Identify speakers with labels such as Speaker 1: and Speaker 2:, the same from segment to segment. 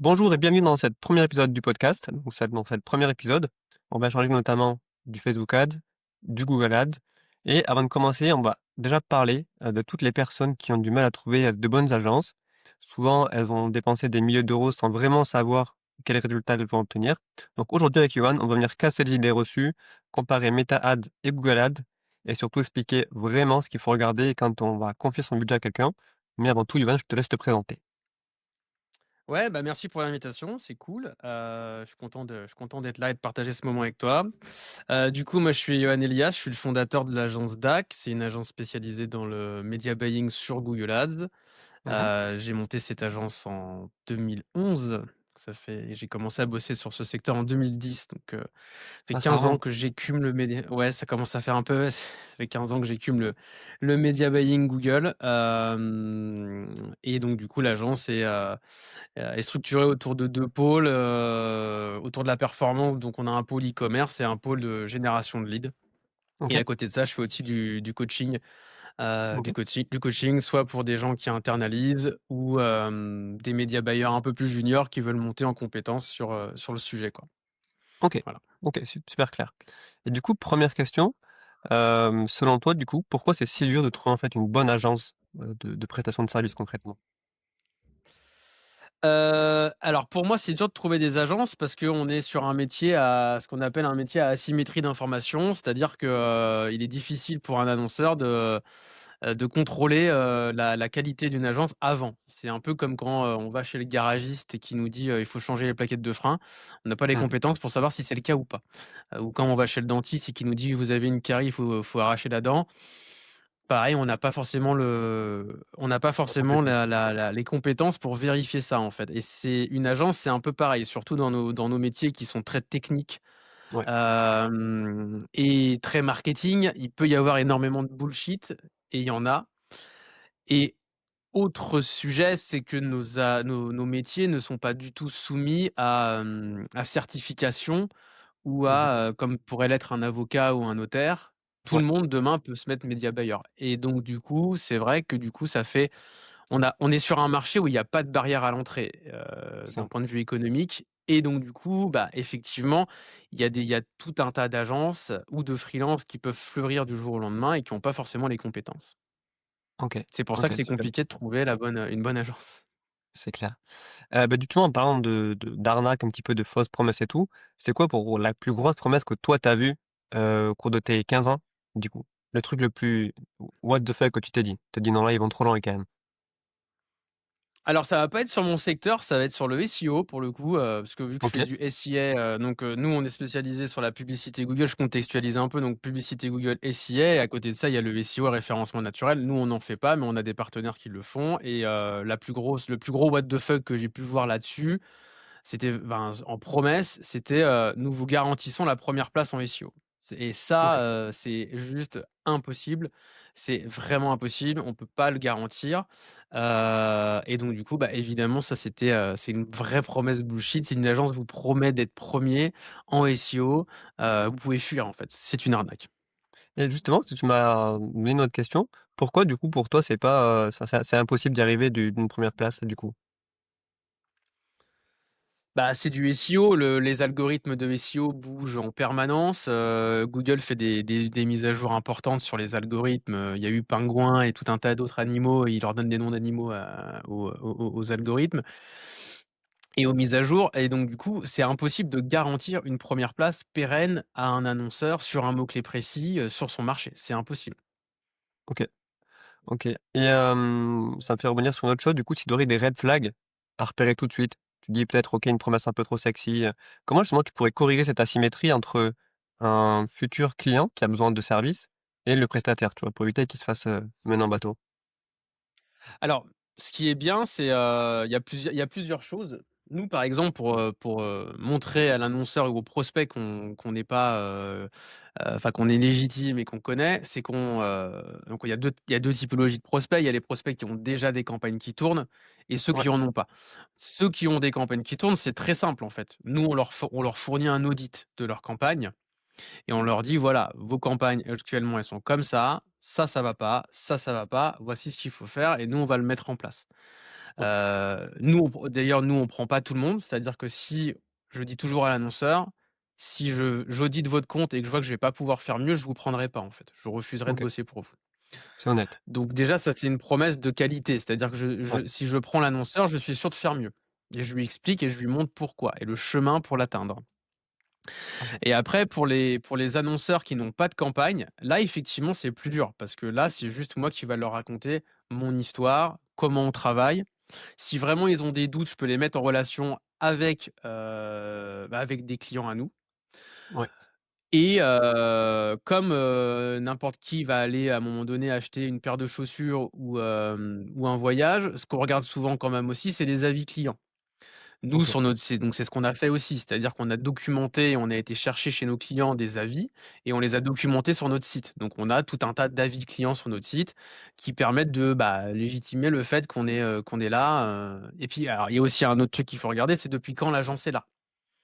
Speaker 1: Bonjour et bienvenue dans cette premier épisode du podcast. Dans cette premier épisode, on va échanger notamment du Facebook Ads, du Google Ads. Et avant de commencer, on va déjà parler de toutes les personnes qui ont du mal à trouver de bonnes agences. Souvent, elles vont dépenser des milliers d'euros sans vraiment savoir quels résultats elles vont obtenir. Donc aujourd'hui avec Yohan, on va venir casser les idées reçues, comparer Meta Ads et Google Ads et surtout expliquer vraiment ce qu'il faut regarder quand on va confier son budget à quelqu'un. Mais avant tout, Yohan, je te laisse te présenter.
Speaker 2: Ouais, bah, merci pour l'invitation, c'est cool. Je suis content d'être là et de partager ce moment avec toi. Du coup, moi, je suis Yoann Elias, je suis le fondateur de l'agence DAC. C'est une agence spécialisée dans le media buying sur Google Ads.
Speaker 1: Mhm.
Speaker 2: J'ai monté cette agence en 2011. J'ai commencé à bosser sur ce secteur en 2010, donc ça fait
Speaker 1: Ah, ça
Speaker 2: 15 ans
Speaker 1: remonte.
Speaker 2: que j'écume le média. Ouais, ça commence à faire un peu. Ça fait 15 ans que j'écume le media buying Google. Et donc, du coup, l'agence est structurée autour de 2 pôles, autour de la performance. Donc on a un pôle e-commerce et un pôle de génération de leads, et
Speaker 1: Ok.
Speaker 2: à côté de ça, je fais aussi du coaching,
Speaker 1: Ok.
Speaker 2: du coaching soit pour des gens qui internalisent ou des média buyers un peu plus juniors qui veulent monter en compétences sur le sujet, quoi.
Speaker 1: OK.
Speaker 2: Voilà.
Speaker 1: OK, super clair. Et du coup, première question, selon toi, du coup, pourquoi c'est si dur de trouver, en fait, une bonne agence, de prestation de services concrètement?
Speaker 2: Alors pour moi, c'est dur de trouver des agences parce qu'on est sur un métier à ce qu'on appelle un métier à asymétrie d'information. C'est-à-dire que, il est difficile pour un annonceur de contrôler, la qualité d'une agence avant. C'est un peu comme quand, on va chez le garagiste et qui nous dit, «Il faut changer les plaquettes de frein». On n'a pas les
Speaker 1: Mmh.
Speaker 2: compétences pour savoir si c'est le cas ou pas. Ou quand on va chez le dentiste et qui nous dit: «Vous avez une carie, il faut arracher la dent». Pareil, on n'a pas
Speaker 1: La
Speaker 2: forcément
Speaker 1: compétence.
Speaker 2: la les compétences pour vérifier ça, en fait, et c'est une agence, c'est un peu pareil, surtout dans nos métiers qui sont très techniques,
Speaker 1: Ouais.
Speaker 2: et très marketing. Il peut y avoir énormément de bullshit, et il y en a. Et autre sujet, c'est que nos métiers ne sont pas du tout soumis à certification ou
Speaker 1: Mmh.
Speaker 2: comme pourrait l'être un avocat ou un notaire. Tout
Speaker 1: Ouais.
Speaker 2: le monde demain peut se mettre média buyer, et donc du coup, c'est vrai que du coup, ça fait on est sur un marché où il y a pas de barrière à l'entrée, d'un
Speaker 1: Ça.
Speaker 2: point de vue économique, et donc du coup, bah, effectivement, il y a tout un tas d'agences ou de freelances qui peuvent fleurir du jour au lendemain et qui ont pas forcément les compétences.
Speaker 1: OK.
Speaker 2: C'est pour ça
Speaker 1: OK,
Speaker 2: que c'est
Speaker 1: super,
Speaker 2: compliqué de trouver une bonne agence.
Speaker 1: c'est clair. Justement, en parlant d'arnaque, un petit peu de fausses promesses et tout, c'est quoi pour la plus grosse promesse que toi, tu as vue, au cours de tes 15 ans, du coup? Le truc le plus what the fuck que tu t'es dit? Tu t'es dit: «Non, là, ils vont trop loin quand même».
Speaker 2: Alors ça va pas être sur mon secteur, ça va être sur le SEO pour le coup, parce que vu que je fais
Speaker 1: OK.
Speaker 2: du SIA, donc nous on est spécialisé sur la publicité Google. Je contextualise un peu, donc publicité Google, SIA, et à côté de ça, il y a le SEO, référencement naturel. Nous on n'en fait pas, mais on a des partenaires qui le font, et le plus gros what the fuck que j'ai pu voir là-dessus, c'était, ben, en promesse, c'était, «Nous vous garantissons la première place en SEO». Et
Speaker 1: OK.
Speaker 2: ça, c'est juste impossible. C'est vraiment impossible, on peut pas le garantir, et donc du coup, bah, évidemment, ça c'est une vraie promesse bullshit. Si une agence vous promet d'être premier en SEO, vous pouvez fuir, en fait. C'est une arnaque.
Speaker 1: Et justement, si tu m'as donné une autre question, pourquoi du coup pour toi c'est pas, c'est impossible d'y arriver d'une première place du coup?
Speaker 2: Bah, c'est du SEO, les algorithmes de SEO bougent en permanence, Google fait des mises à jour importantes sur les algorithmes, il y a eu Pingouin et tout un tas d'autres animaux, et ils leur donnent des noms d'animaux aux algorithmes et aux mises à jour, et donc du coup, c'est impossible de garantir une première place pérenne à un annonceur sur un mot-clé précis, sur son marché. C'est impossible.
Speaker 1: OK, OK, et ça me fait rebondir sur une autre chose, du coup, tu aurais des red flags à repérer tout de suite. Tu dis peut-être: «OK, une promesse un peu trop sexy», comment justement tu pourrais corriger cette asymétrie entre un futur client qui a besoin de services et le prestataire, tu vois? Pour éviter qu'il se fasse, mener en bateau.
Speaker 2: Alors, ce qui est bien, c'est, il y a plusieurs choses. Nous, par exemple, pour montrer à l'annonceur ou au prospect qu'on n'est pas, enfin qu'on est légitime et qu'on connaît, c'est donc il y a 2 typologies de prospects. Il y a les prospects qui ont déjà des campagnes qui tournent et ceux
Speaker 1: Ouais.
Speaker 2: qui en ont pas. Ceux qui ont des campagnes qui tournent, c'est très simple, en fait. Nous, on leur fournit un audit de leur campagne et on leur dit: «Voilà, vos campagnes actuellement, elles sont comme ça va pas, ça va pas, voici ce qu'il faut faire et nous, on va le mettre en place».
Speaker 1: Ouais,
Speaker 2: Nous on prend pas tout le monde, c'est-à-dire que si je dis toujours à l'annonceur: «Si j'audite votre compte et que je vois que je vais pas pouvoir faire mieux, je vous prendrai pas en fait. Je refuserai de
Speaker 1: OK,
Speaker 2: bosser pour vous».
Speaker 1: c'est honnête.
Speaker 2: Donc déjà ça, c'est une promesse de qualité, c'est-à-dire que
Speaker 1: Ouais,
Speaker 2: si je prends l'annonceur, je suis sûr de faire mieux et je lui explique et je lui montre pourquoi et le chemin pour l'atteindre.
Speaker 1: OK,
Speaker 2: Et après pour les annonceurs qui n'ont pas de campagne, là effectivement c'est plus dur parce que là, c'est juste moi qui va leur raconter mon histoire, comment on travaille. Si vraiment ils ont des doutes, je peux les mettre en relation avec, avec des clients à nous
Speaker 1: ouais,
Speaker 2: et comme, n'importe qui va aller à un moment donné acheter une paire de chaussures ou un voyage, ce qu'on regarde souvent quand même aussi, c'est les avis clients. Nous,
Speaker 1: OK,
Speaker 2: sur notre c'est ce qu'on a fait aussi, c'est-à-dire qu'on a documenté, on a été chercher chez nos clients des avis et on les a documentés sur notre site. Donc on a tout un tas d'avis clients sur notre site qui permettent de, légitimer le fait qu'on est là, et puis alors il y a aussi un autre truc qu'il faut regarder, c'est depuis quand l'agence est là.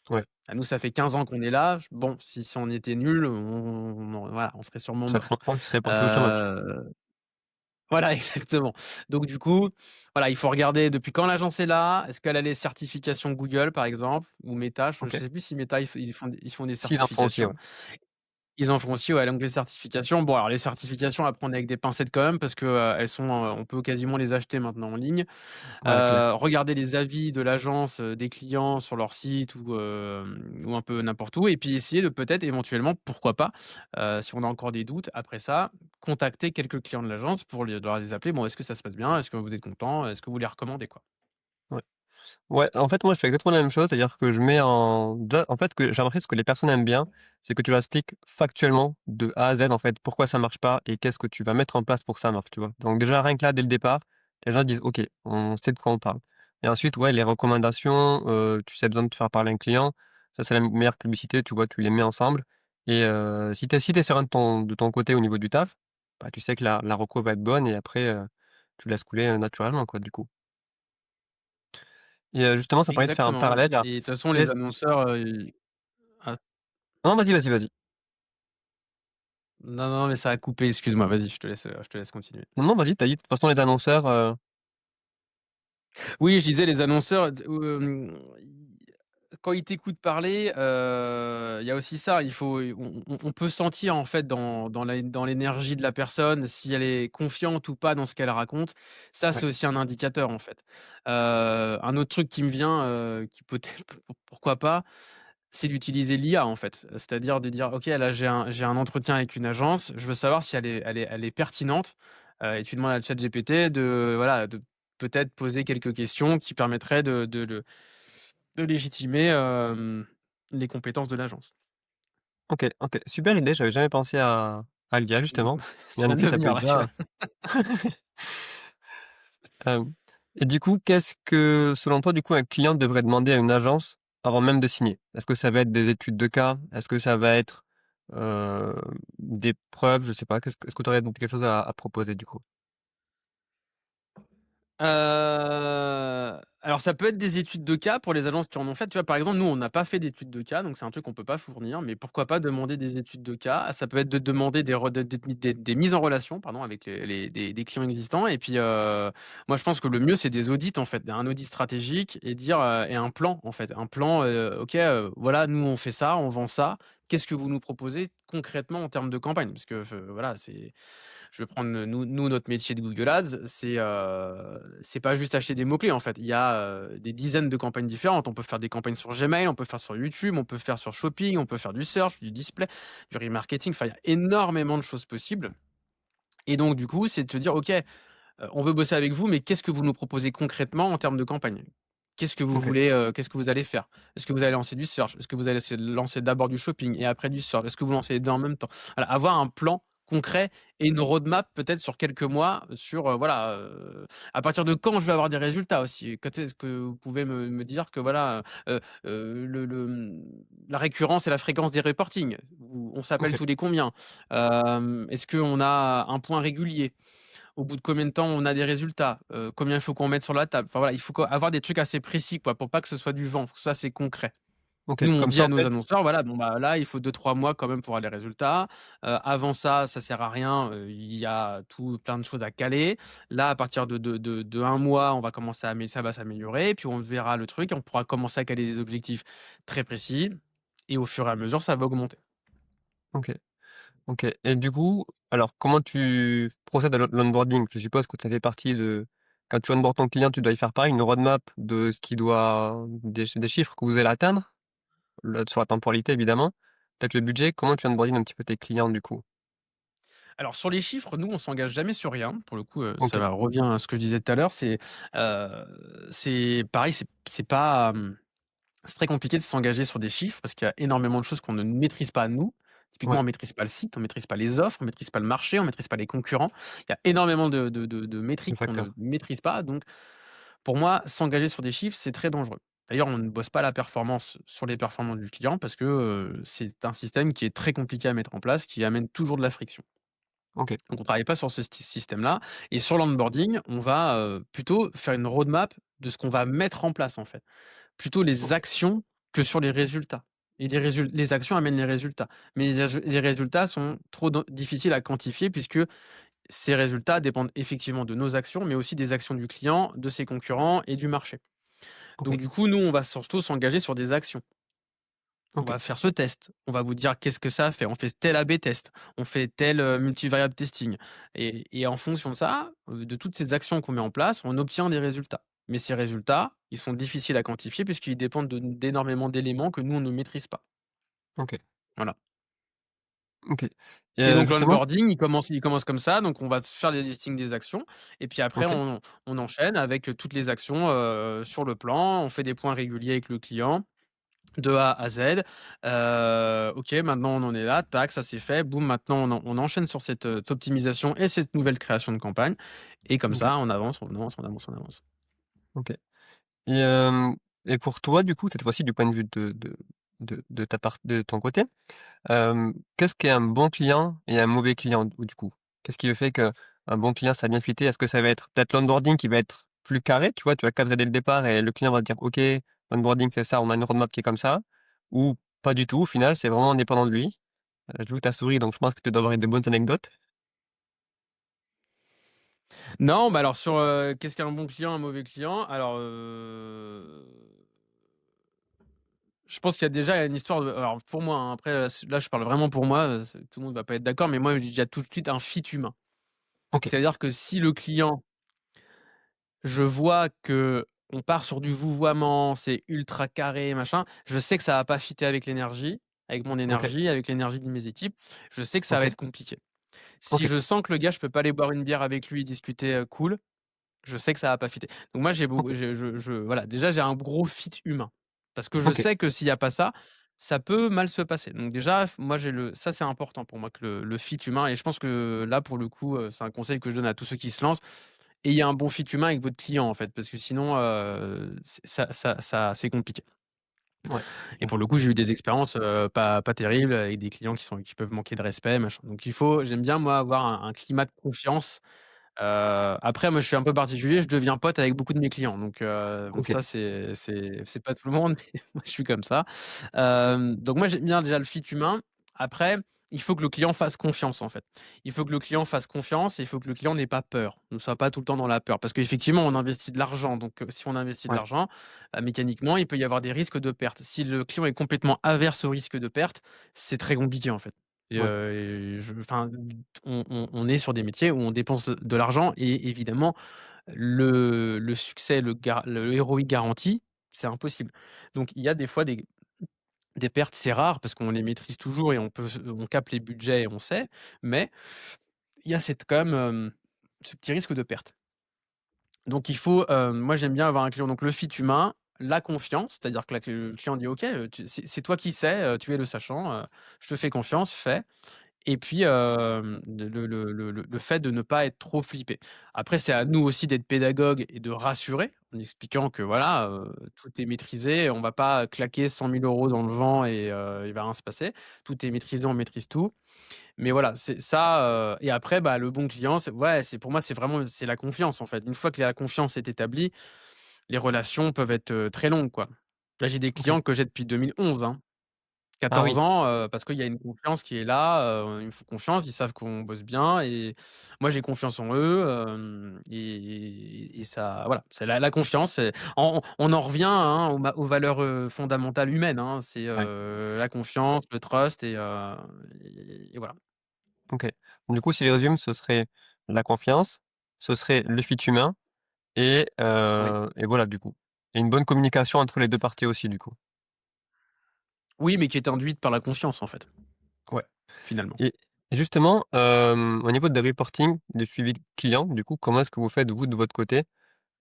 Speaker 1: ouais.
Speaker 2: Nous, ça fait 15 ans qu'on est là, bon, si on était nul, voilà, on serait sûrement
Speaker 1: Ça ferait
Speaker 2: mort.
Speaker 1: longtemps qu'il serait parti au chômage.
Speaker 2: Heu voilà, exactement. Donc du coup, voilà, il faut regarder depuis quand l'agence est là. Est-ce qu'elle a les certifications Google, par exemple, ou Meta? Je ne
Speaker 1: OK.
Speaker 2: sais plus si Meta, ils font des
Speaker 1: S'ils en font aussi,
Speaker 2: certifications.
Speaker 1: ouais.
Speaker 2: Ils en font aussi, ouais, donc les certifications. Bon, alors les certifications à prendre avec des pincettes quand même parce que, elles sont, on peut quasiment les acheter maintenant en ligne.
Speaker 1: Ouais, clair.
Speaker 2: Regarder les avis de l'agence, des clients sur leur site ou un peu n'importe où et puis essayer de peut-être éventuellement, pourquoi pas, si on a encore des doutes après ça, contacter quelques clients de l'agence pour leur les appeler: «Bon, est-ce que ça se passe bien? Est-ce que vous êtes content? Est-ce que vous les recommandez?» quoi.
Speaker 1: Ouais. Ouais, en fait, moi, je fais exactement la même chose, c'est-à-dire que je mets en fait, que j'ai l'impression ce que les personnes aiment bien, c'est que tu leur expliques factuellement de A à Z, en fait, pourquoi ça marche pas et qu'est-ce que tu vas mettre en place pour que ça marche, tu vois? Donc déjà, rien que là, dès le départ, les gens disent: «OK, on sait de quoi on parle» et ensuite, ouais, les recommandations, tu sais, besoin de te faire parler à un client, ça, c'est la meilleure publicité, tu vois? Tu les mets ensemble et si tu serein de ton côté au niveau du taf, bah, tu sais que la reco va être bonne et après, tu laisses couler, naturellement, quoi, du coup et justement, ça permet de faire un
Speaker 2: Exactement
Speaker 1: parallèle à
Speaker 2: et de toute façon les
Speaker 1: qu'est-ce
Speaker 2: annonceurs, ils ah
Speaker 1: non, vas-y, vas-y, vas-y.
Speaker 2: non, non, mais ça a coupé, excuse-moi, vas-y, je te laisse continuer.
Speaker 1: Non, non, vas-y, tu as dit de toute façon les annonceurs,
Speaker 2: Oui, je disais les annonceurs i quand ils t'écoutent parler, il y a aussi ça, il faut on peut sentir en fait dans l'énergie de la personne, si elle est confiante ou pas dans ce qu'elle raconte. Ça,
Speaker 1: ouais,
Speaker 2: c'est aussi un indicateur en fait. Un autre truc qui me vient, qui peut-être pourquoi pas, c'est d'utiliser l'IA en fait. C'est-à-dire de dire: «OK, là j'ai un entretien avec une agence, je veux savoir si elle est pertinente», et tu demandes à ChatGPT de voilà, de peut-être poser quelques questions qui permettraient de légitimer, les compétences de l'agence.
Speaker 1: OK, OK, super idée, j'avais jamais pensé à l'IA
Speaker 2: Mmh,
Speaker 1: justement, mais
Speaker 2: ça
Speaker 1: en
Speaker 2: vient de
Speaker 1: effet,
Speaker 2: me
Speaker 1: ça peut
Speaker 2: venir
Speaker 1: être
Speaker 2: là, tu vois?
Speaker 1: déjà et du coup, qu'est-ce que, selon toi, du coup, un client devrait demander à une agence avant même de signer? Est-ce que ça va être des études de cas? Est-ce que ça va être, heu, des preuves? Je sais pas, est-ce que tu aurais quelque chose à proposer du coup?
Speaker 2: Alors ça peut être des études de cas pour les agences qui en ont fait. Tu vois, par exemple, nous, on n'a pas fait d'études de cas, donc c'est un truc qu'on peut pas fournir, mais pourquoi pas demander des études de cas? Ça peut être de demander des re des mises en relation, pardon, avec des clients existants et puis, moi, je pense que le mieux, c'est des audits, en fait, un audit stratégique et dire, et un plan, en fait. Un plan, OK, voilà, nous, on fait ça, on vend ça. Qu'est-ce que vous nous proposez concrètement en termes de campagne? Parce que, voilà, je vais prendre, nous, notre métier de Google Ads, c'est pas juste acheter des mots-clés, en fait. Il y a, des dizaines de campagnes différentes. On peut faire des campagnes sur Gmail, on peut faire sur YouTube, on peut faire sur Shopping, on peut faire du search, du display, du remarketing. Enfin, il y a énormément de choses possibles et donc du coup, c'est de te dire: «OK, on veut bosser avec vous, mais qu'est-ce que vous nous proposez concrètement en termes de campagne? Qu'est-ce que vous
Speaker 1: OK,
Speaker 2: voulez, qu'est-ce que vous allez faire? Est-ce que vous allez lancer du search? Est-ce que vous allez essayer de lancer d'abord du shopping et après du search? Est-ce que vous lancez les 2 en même temps? Voilà, avoir un plan concret et une roadmap peut-être sur quelques mois sur, voilà, à partir de quand je vais avoir des résultats aussi? Quand est-ce que vous pouvez me dire que voilà, la récurrence et la fréquence des reportings? Ou on s'appelle
Speaker 1: OK,
Speaker 2: tous les combien? Est-ce qu'on a un point régulier? Au bout de combien de temps on a des résultats? Combien il faut qu'on mette sur la table? Enfin voilà, il faut avoir des trucs assez précis quoi, pour pas que ce soit du vent, faut que ce soit assez concret.
Speaker 1: OK,
Speaker 2: Nous, on
Speaker 1: comme
Speaker 2: dit
Speaker 1: ça,
Speaker 2: à
Speaker 1: en
Speaker 2: nos
Speaker 1: fait
Speaker 2: annonceurs: «Voilà, bon, bah, là, il faut 2-3 mois quand même pour avoir les résultats. Avant ça, ça sert à rien, il y a tout plein de choses à caler. Là, à partir de 1 mois, on va commencer à ça va s'améliorer, puis on verra le truc et on pourra commencer à caler des objectifs très précis et au fur et à mesure, ça va augmenter».
Speaker 1: OK, OK et du coup, alors comment tu procèdes à l'onboarding? Je suppose que ça fait partie de quand tu onboardes ton client, tu dois y faire pareil, une roadmap de ce qui doit des chiffres que vous allez atteindre, sur la temporalité évidemment, peut-être le budget. Comment tu onboarding un petit peu tes clients du coup?
Speaker 2: Alors sur les chiffres, nous, on s'engage jamais sur rien. Pour le coup,
Speaker 1: OK,
Speaker 2: ça revient à ce que je disais tout à l'heure, c'est pareil, c'est pas, c'est très compliqué de s'engager sur des chiffres parce qu'il y a énormément de choses qu'on ne maîtrise pas nous. Typiquement,
Speaker 1: ouais,
Speaker 2: on maîtrise pas le site, on maîtrise pas les offres, on maîtrise pas le marché, on maîtrise pas les concurrents. Il y a énormément de
Speaker 1: le
Speaker 2: métriques qu'on ne
Speaker 1: facteur.
Speaker 2: maîtrise pas. Donc, pour moi, s'engager sur des chiffres, c'est très dangereux. D'ailleurs, on ne bosse pas la performance sur les performances du client parce que c'est un système qui est très compliqué à mettre en place, qui amène toujours de la friction.
Speaker 1: OK,
Speaker 2: Donc, on travaille pas sur ce système-là. Et sur l'onboarding, on va plutôt faire une roadmap de ce qu'on va mettre en place en fait. Plutôt les
Speaker 1: OK,
Speaker 2: actions que sur les résultats et les actions amènent les résultats. Mais les résultats sont trop difficiles à quantifier puisque ces résultats dépendent effectivement de nos actions, mais aussi des actions du client, de ses concurrents et du marché. Donc
Speaker 1: OK,
Speaker 2: du coup, nous, on va surtout s'engager sur des actions. On
Speaker 1: OK,
Speaker 2: va faire ce test. On va vous dire qu'est-ce que ça a fait. On fait tel A/B test. On fait tel multivariable testing. Et en fonction de ça, de toutes ces actions qu'on met en place, on obtient des résultats. Mais ces résultats, ils sont difficiles à quantifier puisqu'ils dépendent d'énormément d'éléments que nous, on ne maîtrise pas.
Speaker 1: OK,
Speaker 2: Voilà.
Speaker 1: OK
Speaker 2: Et donc
Speaker 1: justement
Speaker 2: l'onboarding, il commence comme ça. Donc on va se faire les listings des actions et puis après
Speaker 1: OK,
Speaker 2: on enchaîne avec toutes les actions sur le plan. On fait des points réguliers avec le client de A à Z. OK, maintenant on en est là, tac, ça c'est fait, boum, maintenant on enchaîne sur cette, optimisation et cette nouvelle création de campagne et comme
Speaker 1: OK,
Speaker 2: ça on avance, on avance, on avance, on avance.
Speaker 1: OK et hem et pour toi du coup, cette fois-ci du point de vue de ta part de ton côté, qu'est-ce qu'est un bon client et un mauvais client du coup? Qu'est-ce qui fait qu'un bon client ça a bien fité? Est-ce que ça va être peut-être l'onboarding qui va être plus carré, tu vois? Tu vas cadrer dès le départ et le client va te dire: «OK, l'onboarding c'est ça, on a une roadmap qui est comme ça» ou pas du tout, au final, c'est vraiment indépendant de lui? Je vois que tu as souri donc je pense que tu dois avoir des bonnes anecdotes.
Speaker 2: Non, bah, alors sur, qu'est-ce qu'un bon client, un mauvais client? Alors, je pense qu'il y a déjà une histoire de alors pour moi, hein, après, là je parle vraiment pour moi, tout le monde va pas être d'accord, mais moi il y a tout de suite un fit humain.
Speaker 1: OK,
Speaker 2: C'est-à-dire que si le client, je vois que on part sur du vouvoiement, c'est ultra carré, machin, je sais que ça va pas fitter avec l'énergie, avec mon
Speaker 1: OK,
Speaker 2: énergie, avec l'énergie de mes équipes. Je sais que ça va
Speaker 1: OK,
Speaker 2: être compliqué. Si
Speaker 1: OK,
Speaker 2: je sens que le gars, je peux pas aller boire une bière avec lui, discuter, cool, je sais que ça va pas fitter. Donc moi, j'ai beau
Speaker 1: OK,
Speaker 2: je voilà, déjà, j'ai un gros fit humain. Parce que je
Speaker 1: OK,
Speaker 2: sais que s'il y a pas ça, ça peut mal se passer. Donc déjà, moi, ça, c'est important pour moi que le fit humain et je pense que là, pour le coup, c'est un conseil que je donne à tous ceux qui se lancent. Ayez un bon fit humain avec votre client, en fait, parce que sinon, c'est compliqué.
Speaker 1: ouais, je
Speaker 2: Et pour
Speaker 1: comprends.
Speaker 2: le coup, j'ai eu des expériences, pas terribles avec des clients qui peuvent manquer de respect, machin. Donc j'aime bien moi avoir un climat de confiance. Après moi je suis un peu particulier, je deviens pote avec beaucoup de mes clients. Donc bon
Speaker 1: OK,
Speaker 2: ça c'est pas tout le monde, mais moi je suis comme ça. Donc moi j'aime bien déjà le fit humain. Après, il faut que le client fasse confiance en fait. Il faut que le client fasse confiance et il faut que le client n'ait pas peur, ne soit pas tout le temps dans la peur. Parce qu'effectivement on investit de l'argent, donc si on investit de
Speaker 1: ouais,
Speaker 2: l'argent, mécaniquement il peut y avoir des risques de perte. Si le client est complètement averse au risque de perte, c'est très compliqué en fait.
Speaker 1: ouais,
Speaker 2: Et enfin, on est sur des métiers où on dépense de l'argent et évidemment le succès, le ROI garanti, c'est impossible. Donc il y a des fois des pertes, c'est rare parce qu'on les maîtrise toujours et on capte les budgets et on sait, mais il y a cette quand même, ce petit risque de perte. Donc il faut, moi j'aime bien avoir un client donc le fit humain, la confiance, c'est-à-dire que là que le client dit: «OK, c'est toi qui sais, tu es le sachant, je te fais confiance, fais». Et puis, le fait de ne pas être trop flippé. Après, c'est à nous aussi d'être pédagogues et de rassurer en expliquant que voilà, tout est maîtrisé, on va pas claquer 100 000 € dans le vent et il va rien se passer. Tout est maîtrisé, on maîtrise tout. Mais voilà, c'est ça, et après, bah, le bon client, c'est pour moi, c'est la confiance, en fait. Une fois que la confiance est établie, les relations peuvent être, très longues, quoi. Là, j'ai des
Speaker 1: OK.
Speaker 2: clients que j'ai depuis 2011, hein.
Speaker 1: Ah
Speaker 2: 14
Speaker 1: oui,
Speaker 2: ans, parce qu'il y a une confiance qui est là, ils me font confiance, ils savent qu'on bosse bien et moi j'ai confiance en eux, et ça voilà, c'est la confiance, c'est on en revient, hein, aux valeurs, fondamentales humaines, hein. C'est,
Speaker 1: ouais,
Speaker 2: la confiance, le trust et voilà.
Speaker 1: OK. Du coup, si je résume, ce serait la confiance, ce serait le fit humain
Speaker 2: Oui.
Speaker 1: et voilà, du coup. Et une bonne communication entre les 2 parties aussi, du coup.
Speaker 2: Oui, mais qui est induite par la confiance, en fait,
Speaker 1: Ouais.
Speaker 2: finalement.
Speaker 1: Et justement, au niveau des reporting, des suivis clients, du coup, comment est-ce que vous faites, vous, de votre côté?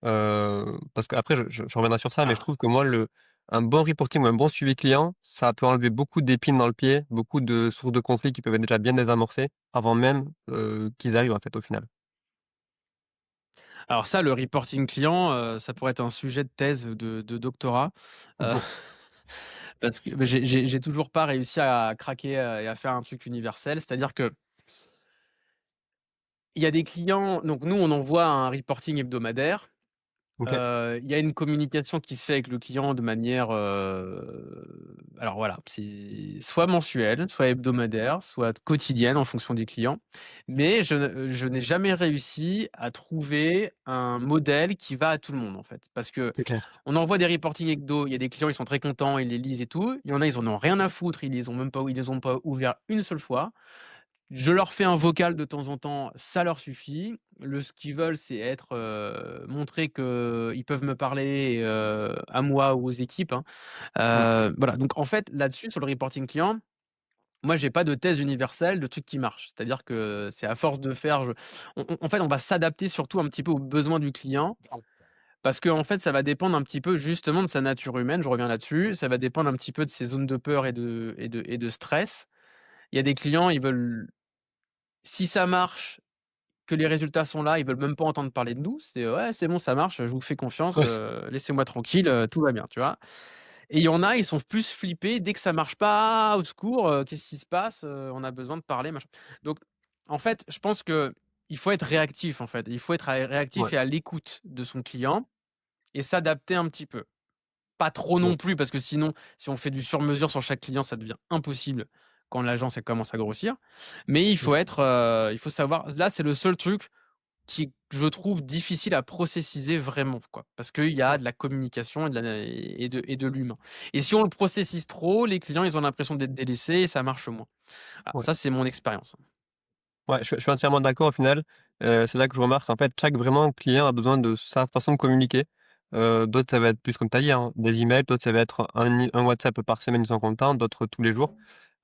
Speaker 1: Parce qu'après je reviendrai sur ça, mais je
Speaker 2: Ah.
Speaker 1: trouve que moi un bon reporting ou un bon suivi client, ça peut enlever beaucoup d'épines dans le pied, beaucoup de sources de conflits qui peuvent être déjà bien désamorcées avant même, qu'ils arrivent en fait, au final.
Speaker 2: Alors ça, le reporting client, ça pourrait être un sujet de thèse de doctorat, heu, parce que bah, j'ai toujours pas réussi à craquer, et à faire un truc universel. C'est-à-dire qu'il y a des clients donc nous, on envoie un reporting hebdomadaire.
Speaker 1: OK,
Speaker 2: Il y a une communication qui se fait avec le client de manière, alors voilà, c'est soit mensuelle, soit hebdomadaire, soit quotidienne en fonction des clients. Mais je n'ai jamais réussi à trouver un modèle qui va à tout le monde, en fait. Parce que
Speaker 1: c'est clair.
Speaker 2: on envoie des reporting hebdo, il y a des clients, ils sont très contents, ils les lisent et tout. Il y en a, ils en ont rien à foutre, ils les ont pas ouverts une seule fois. Je leur fais un vocal de temps en temps, ça leur suffit. Ce qu'ils veulent, c'est être, montrer qu'ils peuvent me parler, à moi ou aux équipes, hein.
Speaker 1: Mmh,
Speaker 2: Voilà, donc en fait, là-dessus, sur le reporting client, moi, j'ai pas de thèse universelle, de truc qui marche. C'est-à-dire que c'est à force de faire, je on en fait, on va s'adapter surtout un petit peu aux besoins du client parce qu'en fait, ça va dépendre un petit peu justement de sa nature humaine, je reviens là-dessus. Ça va dépendre un petit peu de ses zones de peur et de stress. Il y a des clients, ils veulent si ça marche que les résultats sont là, ils veulent même pas entendre parler de nous. C'est: «Ouais, c'est bon, ça marche, je vous fais confiance,
Speaker 1: ouais,
Speaker 2: laissez-moi tranquille, tout va bien», tu vois? Et il y en a, ils sont plus flippés dès que ça marche pas: «Ah, au secours, qu'est-ce qui se passe? On a besoin de parler, machin». Donc en fait, je pense qu'il faut être réactif, en fait. Il faut être réactif
Speaker 1: ouais,
Speaker 2: et à l'écoute de son client et s'adapter un petit peu. Pas trop
Speaker 1: ouais,
Speaker 2: non plus parce que sinon, si on fait du sur mesure sur chaque client, ça devient impossible quand l'agence, elle commence à grossir. Mais
Speaker 1: c'est clair.
Speaker 2: il faut savoir là, c'est le seul truc qui, je trouve, difficile à processiser vraiment, quoi. Parce qu'il y a
Speaker 1: Ouais,
Speaker 2: de la communication et de l'humain. Et si on le processise trop, les clients, ils ont l'impression d'être délaissés et ça marche moins. Voilà,
Speaker 1: ouais.
Speaker 2: ça, c'est mon expérience.
Speaker 1: Ouais, je suis entièrement d'accord au final. C'est là que je remarque en fait chaque vraiment client a besoin de sa façon de communiquer. D'autres ça va être plus comme tu as dit, hein, des emails, d'autres ça va être un WhatsApp par semaine, ils sont contents, d'autres tous les jours.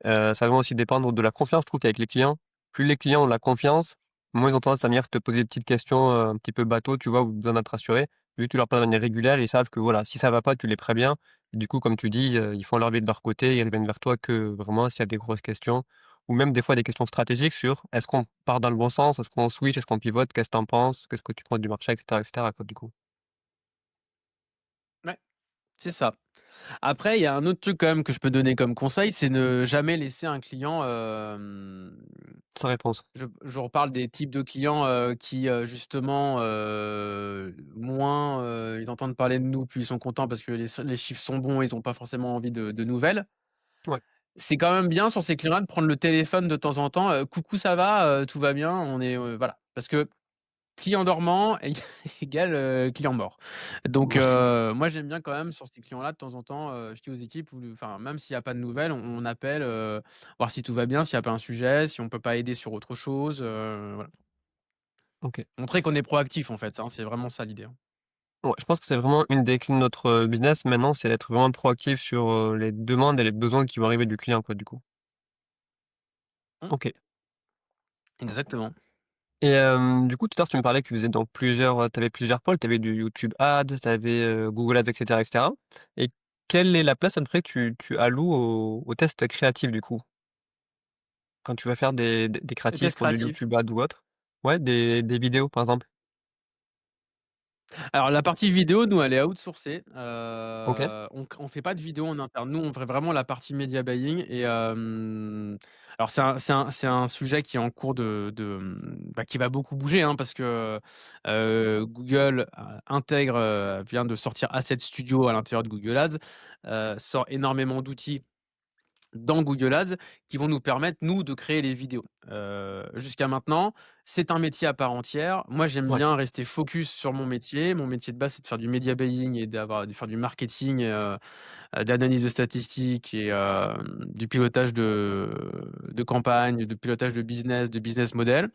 Speaker 1: Ça va aussi dépendre de la confiance, je trouve qu'avec les clients, plus les clients ont la confiance, moins ils ont tendance à venir te poser des petites questions, un petit peu bateau, tu vois? Ou besoin d'être rassuré. Vu que tu leur parles de manière régulière, ils savent que voilà, si ça va pas, tu les préviens. Et du coup, comme tu dis, ils font leur vie de leur côté, ils reviennent vers toi que vraiment s'il y a des grosses questions ou même des fois des questions stratégiques sur: «Est-ce qu'on part dans le bon sens? Est-ce qu'on switch? Est-ce qu'on pivote? Qu'est-ce que tu en penses? Qu'est-ce que tu penses du marché?» et cetera quoi, du coup.
Speaker 2: Ouais, c'est ça. Après, il y a un autre truc quand même que je peux donner comme conseil, c'est ne jamais laisser un client,
Speaker 1: Sans réponse.
Speaker 2: je reparle des types de clients, qui, justement, moins, ils entendent parler de nous, puis ils sont contents parce que les chiffres sont bons, ils ont pas forcément envie de nouvelles.
Speaker 1: Ouais,
Speaker 2: C'est quand même bien sur ces clients-là de prendre le téléphone de temps en temps, «Coucou, ça va? Tout va bien?» on est, voilà. Parce que client dormant égale, client mort. Donc
Speaker 1: ouais,
Speaker 2: moi j'aime bien quand même sur ces clients-là de temps en temps, je dis aux équipes ou enfin même s'il y a pas de nouvelles, on appelle, voir si tout va bien, s'il y a pas un sujet, si on peut pas aider sur autre chose, voilà.
Speaker 1: OK.
Speaker 2: Montrer qu'on est proactif en fait, hein, c'est vraiment ça l'idée, hein.
Speaker 1: Ouais, je pense que c'est vraiment une des clés de notre, business maintenant, c'est d'être vraiment proactif sur, les demandes et les besoins qui vont arriver du client, quoi, du coup.
Speaker 2: Mmh,
Speaker 1: OK.
Speaker 2: exactement.
Speaker 1: Et du coup, tout à l'heure, tu me parlais que tu faisais donc tu avais plusieurs pôles. Tu avais du YouTube Ads, tu avais, Google Ads et cetera. Et quelle est la place à peu près que tu alloues aux tests créatifs, du coup? Quand tu vas faire des
Speaker 2: Les
Speaker 1: créatifs
Speaker 2: tests
Speaker 1: pour du
Speaker 2: créatifs.
Speaker 1: YouTube Ads ou autre? Ouais, des vidéos, par exemple?
Speaker 2: Alors la partie vidéo, nous, elle est outsourcée.
Speaker 1: OK,
Speaker 2: On fait pas de vidéo en interne. Nous, on fait vraiment la partie media buying et alors c'est un sujet qui est en cours bah, qui va beaucoup bouger, hein, parce que, Google, intègre, vient de sortir Asset Studio à l'intérieur de Google Ads, sort énormément d'outils dans Google Ads qui vont nous permettre, nous, de créer les vidéos. Jusqu'à maintenant, c'est un métier à part entière. Moi, j'aime
Speaker 1: ouais,
Speaker 2: bien rester focus sur mon métier. Mon métier de base, c'est de faire du media buying et de faire du marketing, de l'analyse de statistiques et du pilotage de campagne, de pilotage de business model.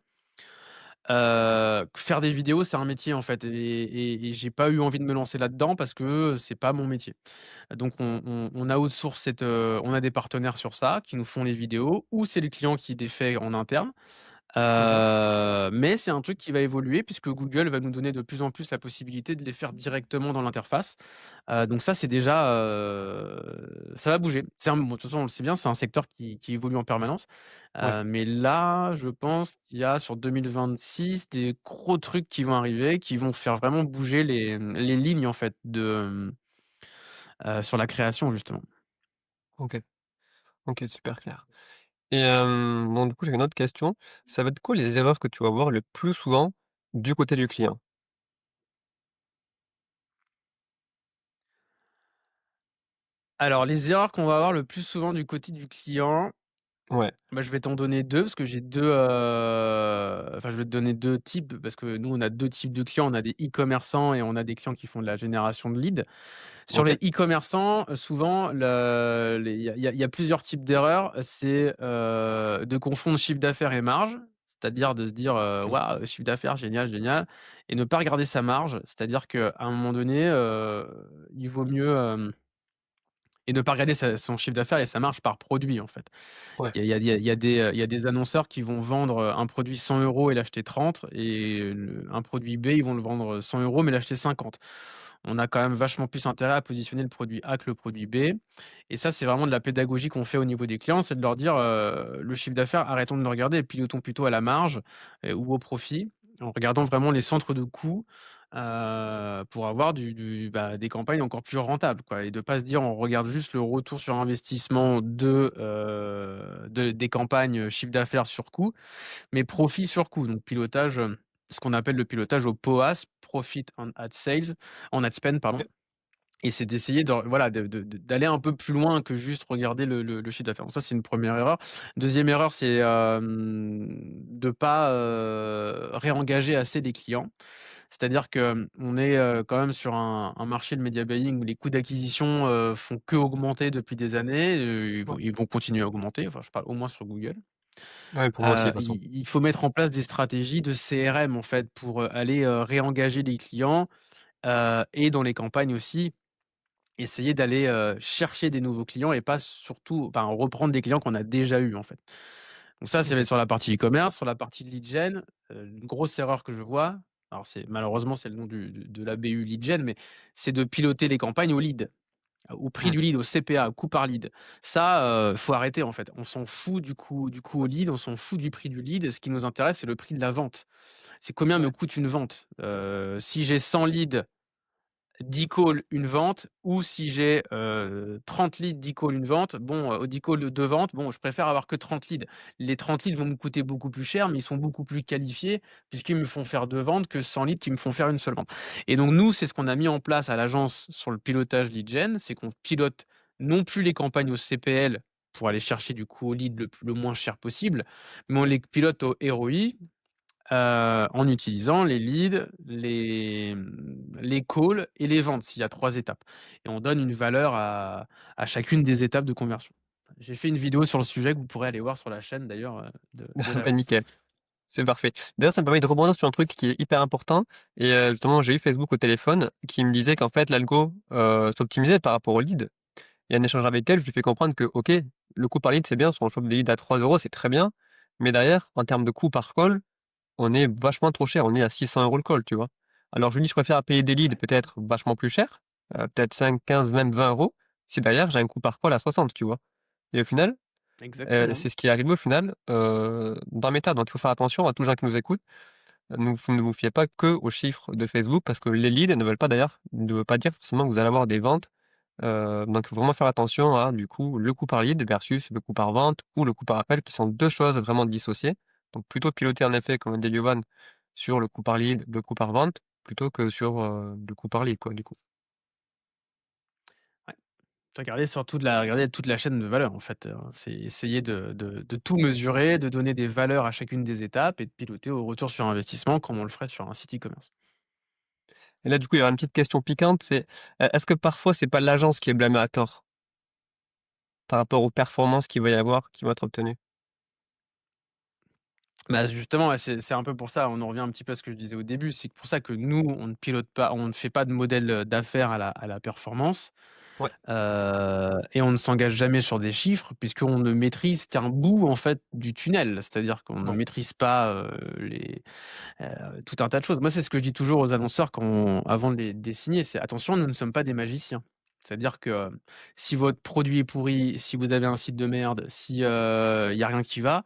Speaker 2: Faire des vidéos, c'est un métier, en fait, et j'ai pas eu envie de me lancer là-dedans parce que c'est pas mon métier. Donc on outsource on a des partenaires sur ça qui nous font les vidéos ou c'est les clients qui les fait en interne.
Speaker 1: OK,
Speaker 2: Mais c'est un truc qui va évoluer puisque Google va nous donner de plus en plus la possibilité de les faire directement dans l'interface. Donc ça, c'est déjà, ça va bouger. Bon, de toute façon, on le sait bien, c'est un secteur qui évolue en permanence.
Speaker 1: ouais,
Speaker 2: Mais là, je pense qu'il y a sur 2026 des gros trucs qui vont arriver, qui vont faire vraiment bouger les lignes en fait sur la création justement.
Speaker 1: OK, OK, super clair. Et bon, du coup, j'ai une autre question. Ça va être quoi les erreurs que tu vas voir le plus souvent du côté du client?
Speaker 2: Alors les erreurs qu'on va avoir le plus souvent du côté du client,
Speaker 1: Ouais,
Speaker 2: bah, je vais t'en donner 2 parce que j'ai 2, enfin je vais te donner 2 types parce que nous on a 2 types de clients. On a des e-commerçants et on a des clients qui font de la génération de leads. Sur les
Speaker 1: OK,
Speaker 2: e-commerçants, souvent il y a plusieurs types d'erreurs. C'est, de confondre chiffre d'affaires et marge. C'est-à-dire de se dire,
Speaker 1: OK,
Speaker 2: «Waouh, chiffre d'affaires, génial, génial» et ne pas regarder sa marge. C'est-à-dire qu'à un moment donné, il vaut mieux, et ne pas regarder son chiffre d'affaires et sa marge par produit, en fait. Parce
Speaker 1: ouais,
Speaker 2: qu'il y a des annonceurs qui vont vendre, un produit 100 € et l'acheter 30 et un produit B, ils vont le vendre 100 € mais l'acheter 50. On a quand même vachement plus intérêt à positionner le produit A que le produit B et ça, c'est vraiment de la pédagogie qu'on fait au niveau des clients, c'est de leur dire, «Le chiffre d'affaires, arrêtons de le regarder et pilotons plutôt à la marge, ou au profit», en regardant vraiment les centres de coûts, pour avoir des campagnes encore plus rentables, quoi et de pas se dire: «On regarde juste le retour sur investissement des campagnes, chiffre d'affaires sur coût», mais profit sur coût. Donc pilotage, ce qu'on appelle le pilotage au POAS, Profit on Ad Sales on Ad Spend, pardon
Speaker 1: OK,
Speaker 2: et c'est d'essayer voilà, d'aller un peu plus loin que juste regarder le chiffre d'affaires. Donc ça, c'est une première erreur. Deuxième erreur, c'est, de pas, réengager assez les clients. C'est-à-dire qu'on est, quand même sur un marché de media buying où les coûts d'acquisition, font qu'augmenter depuis des années,
Speaker 1: ouais,
Speaker 2: ils vont continuer à augmenter, enfin je parle au moins sur Google.
Speaker 1: ouais, pour moi aussi de toute façon.
Speaker 2: Il faut mettre en place des stratégies de CRM en fait pour, aller, réengager les clients, et dans les campagnes aussi, essayer d'aller, chercher des nouveaux clients et pas surtout enfin reprendre des clients qu'on a déjà eus en fait. Donc ça va
Speaker 1: OK,
Speaker 2: être sur la partie e-commerce. Sur la partie lead gen, une grosse erreur que je vois, alors c'est le nom de la BU lead gen, mais c'est de piloter les campagnes au lead, au prix
Speaker 1: mmh,
Speaker 2: du lead, au CPA, au coût par lead. Ça, faut arrêter en fait. On s'en fout du coût au lead, on s'en fout du prix du lead. Ce qui nous intéresse, c'est le prix de la vente. C'est combien me
Speaker 1: ouais,
Speaker 2: coûte une vente? Si j'ai 100 leads, 10 calls, une vente ou si j'ai, 30 leads, 10 calls, une vente, bon, 10 calls, 2 ventes, bon, je préfère avoir que 30 leads. Les 30 leads vont me coûter beaucoup plus cher, mais ils sont beaucoup plus qualifiés puisqu'ils me font faire 2 ventes que 100 leads qui me font faire une seule vente et donc nous, c'est ce qu'on a mis en place à l'agence sur le pilotage lead gen, c'est qu'on pilote non plus les campagnes au CPL pour aller chercher du coup au lead le moins cher possible, mais on les pilote au ROI. En utilisant les leads, les calls et les ventes, s'il y a 3 étapes et on donne une valeur à chacune des étapes de conversion. J'ai fait une vidéo sur le sujet que vous pourrez aller voir sur la chaîne d'ailleurs, de
Speaker 1: bah,
Speaker 2: l'agence.
Speaker 1: nickel. C'est parfait. D'ailleurs, ça me permet de rebondir sur un truc qui est hyper important et justement, j'ai eu Facebook au téléphone qui me disait qu'en fait, l'algo, s'optimisait par rapport aux leads et en échange avec elle, je lui fais comprendre que, OK, le coût par lead, c'est bien, si on chope des leads à 3 €, c'est très bien, mais derrière, en termes de coût par call, on est vachement trop cher, on est à 600 € le call, tu vois? Alors je lui dis: «Je préfère payer des leads
Speaker 2: Ouais,
Speaker 1: peut-être vachement plus cher, peut-être 5, 15, même 20 €, si derrière j'ai un coût par call à 60», tu vois? Et au final,
Speaker 2: exactement.
Speaker 1: c'est ce qui est arrivé au final, dans mes tas, donc il faut faire attention à tous les gens qui nous écoutent. ne vous fiez pas que aux chiffres de Facebook parce que les leads ne veulent pas dire forcément que vous allez avoir des ventes. Donc faut vraiment faire attention à, du coup, le coût par lead versus le coût par vente ou le coût par appel qui sont 2 choses vraiment dissociées. Donc plutôt piloter en effet, comme dit Yoann, sur le coût par lead, le coût par vente, plutôt que sur, le coût par lead quoi, du coup.
Speaker 2: Ouais. Regarder toute la chaîne de valeur en fait, c'est essayer de tout mesurer, de donner des valeurs à chacune des étapes et de piloter au retour sur investissement comme on le ferait sur un site e-commerce.
Speaker 1: Et là, du coup, il y aura une petite question piquante, c'est, est-ce que parfois c'est pas l'agence qui est blâmée à tort par rapport aux performances qu'il va y avoir, qui vont être obtenues?
Speaker 2: Bah, justement, ouais, c'est un peu pour ça, on en revient un petit peu à ce que je disais au début, c'est pour ça que nous, on ne pilote pas, on ne fait pas de modèle, d'affaires à la performance,
Speaker 1: Ouais,
Speaker 2: et on ne s'engage jamais sur des chiffres puisqu'on ne maîtrise qu'un bout, en fait, du tunnel. C'est-à-dire qu'on ne
Speaker 1: ouais,
Speaker 2: maîtrise pas, tout un tas de choses. Moi, c'est ce que je dis toujours aux annonceurs avant de les signer, c'est: «Attention, nous ne sommes pas des magiciens». C'est-à-dire que, si votre produit est pourri, si vous avez un site de merde, si, il y a rien qui va,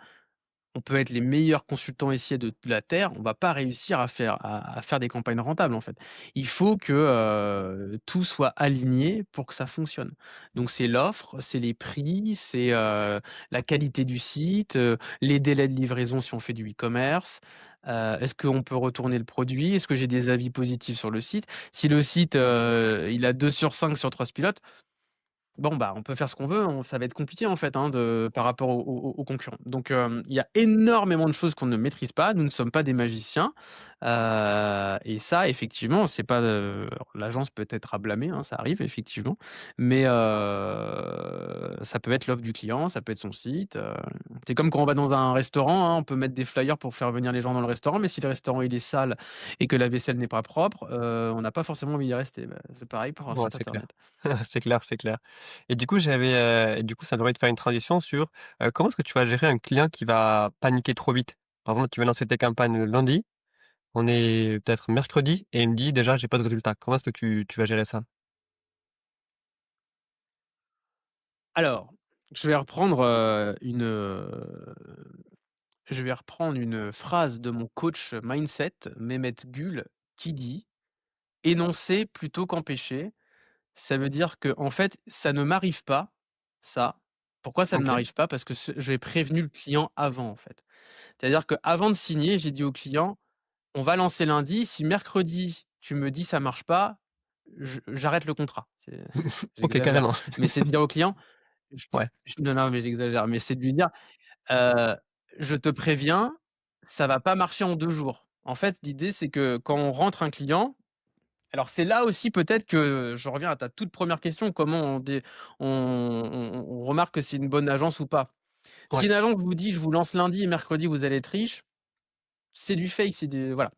Speaker 2: on peut être les meilleurs consultants SIA de la terre, on va pas réussir à faire des campagnes rentables, en fait. Il faut que, tout soit aligné pour que ça fonctionne. Donc c'est l'offre, c'est les prix, c'est, la qualité du site, les délais de livraison si on fait du e-commerce. Est-ce qu'on peut retourner le produit? Est-ce que j'ai des avis positifs sur le site? Si le site, il a 2 sur 5 sur Trustpilot, bon, bah, on peut faire ce qu'on veut, ça va être compliqué en fait, hein, par rapport aux concurrents. Donc, il y a énormément de choses qu'on ne maîtrise pas. Nous ne sommes pas des magiciens, et ça effectivement, c'est pas, alors l'agence peut être à blâmer, hein, ça arrive effectivement, mais, ça peut être l'offre du client, ça peut être son site, c'est comme quand on va dans un restaurant, hein, on peut mettre des flyers pour faire venir les gens dans le restaurant, mais si le restaurant il est sale et que la vaisselle n'est pas propre, on n'a pas forcément envie d'y rester. Bah, c'est pareil pour un
Speaker 1: ouais,
Speaker 2: site
Speaker 1: c'est clair.
Speaker 2: internet.
Speaker 1: C'est clair, c'est clair. Et du coup, du coup, ça me permet de faire une transition sur, comment est-ce que tu vas gérer un client qui va paniquer trop vite? Par exemple, tu vas lancer tes campagnes le lundi, on est peut-être mercredi et il me dit: «Déjà, j'ai pas de résultat». Comment est-ce que tu vas gérer ça?
Speaker 2: Alors, je vais reprendre, je vais reprendre une phrase de mon coach mindset, Mehmet Gül, qui dit: «Énoncer plutôt qu'empêcher». Ça veut dire que en fait, ça ne m'arrive pas, ça. Pourquoi ça ne
Speaker 1: OK,
Speaker 2: m'arrive pas? Parce que j'ai prévenu le client avant, en fait. C'est-à-dire qu'avant de signer, j'ai dit au client: «On va lancer lundi, si mercredi tu me dis: "Ça marche pas", j'arrête le contrat».
Speaker 1: OK,
Speaker 2: J'exagère,
Speaker 1: carrément.
Speaker 2: mais c'est de dire au client,
Speaker 1: Ouais,
Speaker 2: non, non, mais j'exagère, mais c'est de lui dire: Heu, «Je te préviens, ça va pas marcher en 2 jours». En fait, l'idée, c'est que quand on rentre un client, alors c'est là aussi peut-être que je reviens à ta toute première question, comment on remarque que c'est une bonne agence ou pas? Si
Speaker 1: ouais,
Speaker 2: une agence vous dit: «Je vous lance lundi et mercredi vous allez être riche», c'est du fake, c'est du voilà.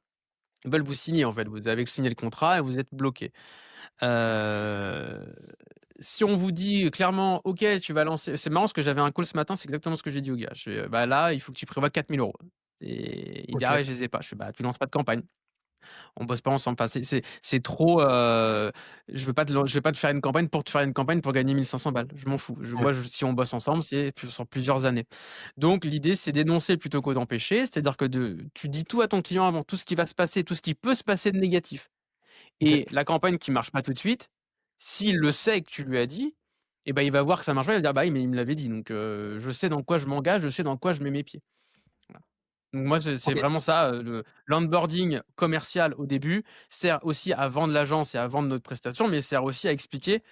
Speaker 2: Ils veulent vous signer en fait, vous avez signé le contrat et vous êtes bloqué. Heu, Si on vous dit clairement: «OK, tu vas lancer», c'est marrant parce que j'avais un call ce matin, c'est exactement ce que j'ai dit au gars. Je fais: «Bah, là, il faut que tu prévoies 4 000 €». Et il dit: «Ah
Speaker 1: OK,
Speaker 2: ouais, je les ai pas». Je fais: «Bah, tu lances pas de campagne, on bosse pas ensemble». Enfin, c'est trop, je vais pas te faire une campagne pour te faire une campagne pour gagner 1 500 balles. Je m'en fous.
Speaker 1: ouais,
Speaker 2: Si on bosse ensemble, c'est sur plusieurs années. Donc l'idée, c'est d'énoncer plutôt que d'empêcher. C'est-à-dire que tu dis tout à ton client avant, tout ce qui va se passer, tout ce qui peut se passer de négatif.
Speaker 1: OK,
Speaker 2: Et la campagne qui marche pas tout de suite, s'il le sait que tu lui as dit, et ben, il va voir que ça marche pas, il va dire: «Bah oui, mais il me l'avait dit, donc je sais dans quoi je m'engage, je sais dans quoi je mets mes pieds». Voilà. Donc moi, c'est
Speaker 1: OK,
Speaker 2: vraiment ça, l'onboarding commercial au début sert aussi à vendre l'agence et à vendre notre prestation, mais sert aussi à expliquer